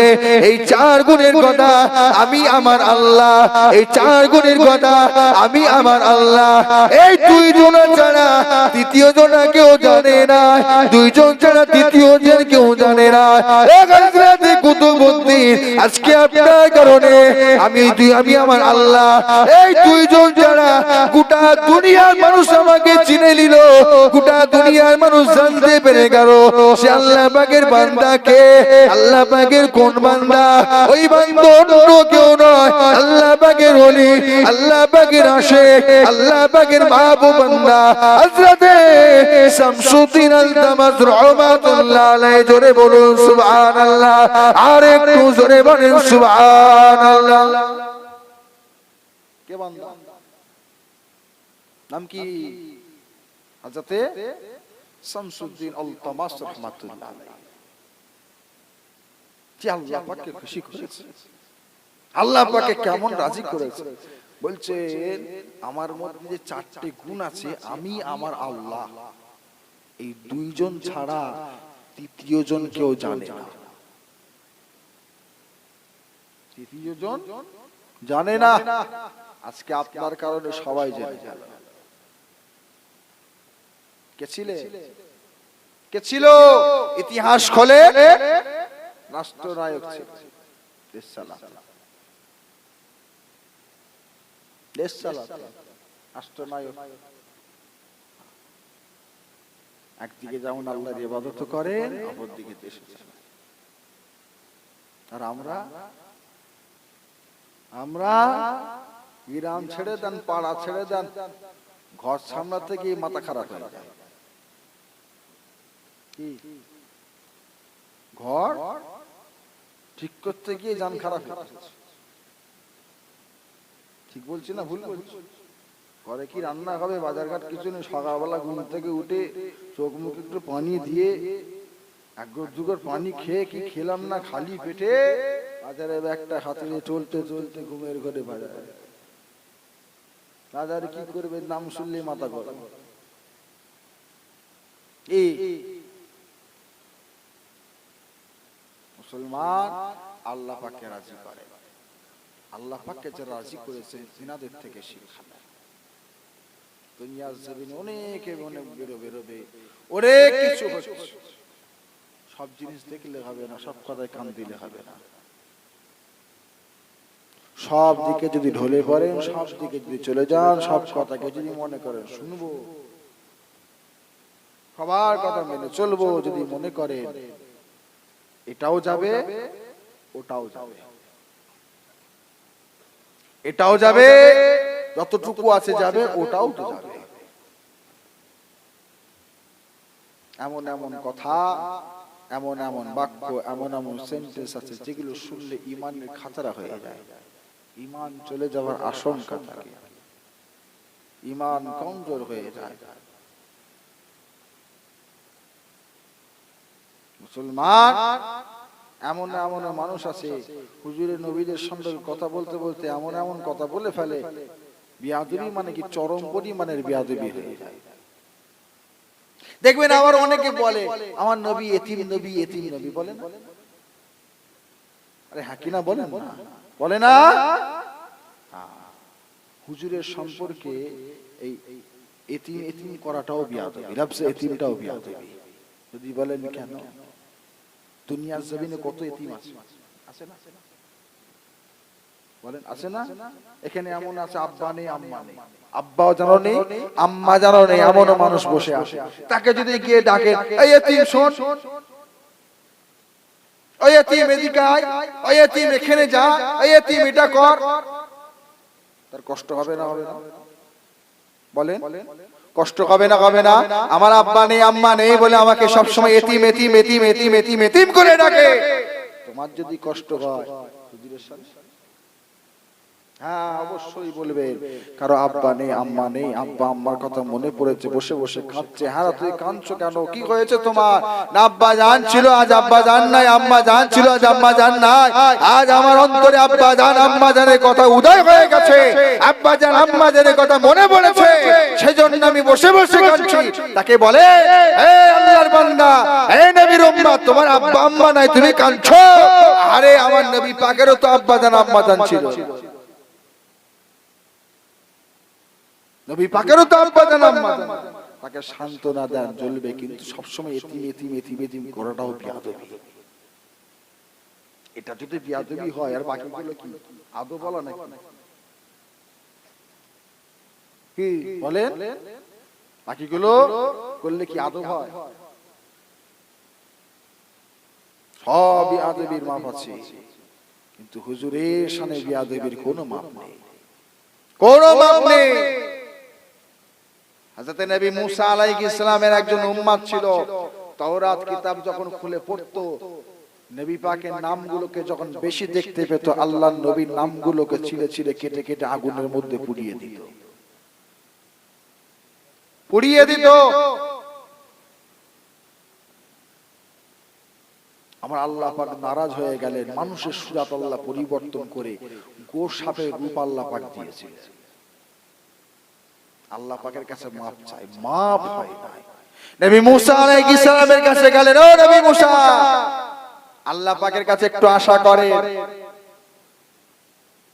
এই 4 গুণের কথা আমি আমার আল্লাহ, এই 4 গুণের কথা আমি আমার আল্লাহ, এই 2 জন ছাড়া তৃতীয় জন কেউ জানে না, 2 জন ছাড়া তৃতীয় জন কেউ জানে না। হযরত কুতুবুদ্দিন আজকে আপনার কারণে আমি আমার আল্লাহ, এই 2 জন ছাড়া গোটা দুনিয়ার মানুষ আমাকে চিনে নিল, গোটা দুনিয়ার মানুষ জানতে পেরে গেল সে আল্লাহ পাকের বান্দা কে, আল্লাহ পাকের কোন বান্দা। ওই বান্দা অন্য কেউ নয়, আল্লাহ পাকের ওলি, আল্লাহ পাকের আশিক, আল্লাহ পাকের মাহবুব বান্দা হযরত শামসুদ্দিন আল-তামাস রাহমাতুল্লাহ আলাইহি। জোরে বলুন সুবহানাল্লাহ, আর একটু জোরে বলেন সুবহানাল্লাহ। কে বান্দা? নাম কি? হযরত শামসুদ্দিন আল-তামাস রাহমাতুল্লাহ আলাইহি। যে আল্লাহ পাককে খুশি করেছে, আল্লাহ পাককে কেমন রাজি করেছে। বলছেন আমার মধ্যে যে 4টে গুণ আছে, আমি আমার আল্লাহ, এই 2 জন ছাড়া তৃতীয় জন কেউ জানে না, তৃতীয় জন জানে না। আজকে আপনার কারণে সবাই জেনে গেল। কে ছিলে? কে ছিল? ইতিহাস খোলে, রাষ্ট্রনায়ক ছিল, দেশ চালাতেন, দেশ চালাতেন, রাষ্ট্রনায়ক। একদিকে যেমন আল্লাহর ইবাদত করেন, অপরদিকে দেশ চালান। আর আমরা গ্রাম ছেড়ে দেন, পাড়া ছেড়ে দেন, ঘর সামলাতে গিয়ে মাথা খারাপ হয়ে যায়। কি ঘর ঠিক করতে গিয়ে জান খারাপ হয়ে যাচ্ছে। ঠিক বলছি না ভুল বলছি? ঘরে কি রান্না হবে, বাজারঘাট কিছু নেই, সকালবেলা ঘুম থেকে উঠে চোখ মুখে একটু পানি দিয়ে 1 2 পানি খেয়ে কি খেলাম না, খালি পেটে বাজারে ব্যাগটা হাতে নিয়ে চলতে চলতে ঘুমের ঘরে বাজারে কি করবে, নাম শুনলে মাথা গরম। এই মুসলমান আল্লাহ পাককে রাজি করে, আল্লাহ পাককে যারা রাজি করেছে জিনাদের থেকে শিক্ষা নেয়। দুনিয়ার জমিনে অনেকে অনেক বেরোবে, অনেক কিছু হচ্ছে, সব জিনিস দেখলে হবে না, সব কথায় কান দিলে হবে না। সব দিকে যদি ঢলে পড়েন, সব দিকে যদি চলে যান, সব কথাকে যদি মনে করেন শুনবো, সবার কথা মেনে চলবো, যদি মনে করেন এটাও যাবে ওটাও যাবে, এটাও যাবে, যতটুকু আছে যাবে, ওটাও তো যাবে। এমন এমন কথা এমন এমন বাক্য, এমন এমন সেন্টেন্স আছে যেগুলো শুনলে ইমানের খাতরা হয়ে যায়, ইমান চলে যাওয়ার আশঙ্কা থাকে, ইমান কমজোর হয়ে যায়। মুসলমান এমন এমন মানুষ আছে হুজুরের নবীদের সঙ্গে কথা বলতে বলতে এমন এমন কথা বলে ফেলে, বিয়াদবি মানে কি চরম পরিমাণের বিয়াদবি হয়ে যায়। দেখবেন আবার অনেকে বলে আমার নবী এতিম নবী, এতিম নবী বলেন, আরে হ্যাঁ কিনা বলেন না, বলে না? হুজুরের সম্পর্কে এই এতিম এতিম করাটাও বিয়াদবি, লফজ এতিমটাও বিয়াদবি। যদি বলেন কেন, দুনিয়ার জমিনে কত এতিম আছে, আছে না? বলেন আছে না? এখানে এমন আছে আব্বা নেই আম্মা নেই, আব্বাও জানো নেই আম্মা জানো নেই, এমন মানুষ বসে আছে। তাকে যদি গিয়ে ডাকে এই এতিম শোন, ওই এতিম এদিকে আয়, ওই এতিম এখানে যা, ওই এতিম এটা কর, তার কষ্ট হবে না হবে না? বলেন কষ্ট হবে না হবে না? আমার আব্বা নেই আম্মা নেই বলে আমাকে সবসময় এতিম এতিম এতিম এতিম এতিম এতিম করে ডাকে, তোমার যদি কষ্ট হয় হুজুরের সাথে, হ্যাঁ অবশ্যই বলবে কারো আব্বা নেই আম্মা নেই, আব্বা আম্মার কথা মনে পড়েছে, বসে বসে কাঁদছে। হ্যাঁ তুই কাঁদছো কেন, কি হয়েছে তোমার? না আব্বা জান ছিল আজ আব্বা জান নাই, আম্মা জান ছিল আজ আম্মা জান নাই, আজ আমার অন্তরে আব্বা জান আম্মা জানের কথা উদয় হয়ে গেছে, আব্বা জান আম্মা জানের কথা মনে পড়েছে, সেজন্য আমি বসে বসে কাঁদছি। তাকে বলে হে আল্লাহর বান্দা, হে নবীর উম্মত, তোমার আব্বা আম্মা নাই তুমি কাঁদছো? আরে আমার নবী পাকেরও তো আব্বা জান আম্মা জান ছিল, নবী পাকেরও তো আব্বা জান আম্মা জান। তাকে সান্ত্বনা দেন জ্বলবে, কিন্তু সবসময় এতিম এতিম এতিম এতিম করাটাও বিয়াদবি। এটা যদি বিয়াদবি হয় আর বাকিগুলো কি আদব বলা নাকি? কি বলেন, বাকিগুলো করলে কি আদব হয়? সব বিয়াদবির মাপ আছে, কিন্তু হুজুরের শানে বিয়াদবির কোনো মাপ নেই, কোনো মাপ নেই। হযরত নবী মুসা আলাইহিস সালামের একজন উম্মত ছিল, তাওরাত কিতাব যখন খুলে পড়তো, নবী পাকের নামগুলোকে যখন বেশি দেখতে পেত, আল্লাহর নবীর নামগুলোকে ছিঁড়ে ছিঁড়ে কেটে কেটে আগুনের মধ্যে পুড়িয়ে দিত, পুড়িয়ে দিত। আমার আল্লাহ পাক নারাজ হয়ে গেলেন, মানুষের সুরাত আল্লাহ পরিবর্তন করে গোশ সাপের রূপ আল্লাহ পাক দিয়েছিলেন। আল্লাহ পাকের কাছে মাপ চাই, মাপ হয় না। নবী মুসা আলাইহিস সালামের কাছে গেলেন, ও নবী মুসা, আল্লাহ পাকের কাছে একটু আশা করেন,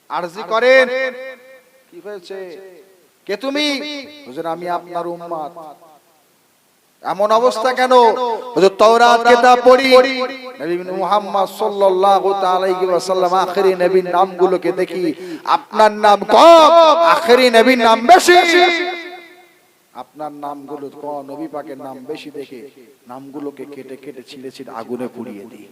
আরজি করেন। কি হয়েছে, কে তুমি? হুজুর আমি আপনার উম্মত। এমন অবস্থা কেন? হুজুর তাওরাত কিতাব পড়ি, নবী মুহাম্মদ সাল্লাল্লাহু আলাইহি ওয়াসাল্লাম আখেরি নবীর নামগুলোকে দেখি, আপনার নাম কম, আখেরি নবীর নাম বেশি। আপনার নামগুলো কম, নবী পাকের নাম বেশি দেখে নামগুলোকে কেটে কেটে ছিঁড়ে ছিঁড়ে আগুনে পুড়িয়ে দিই।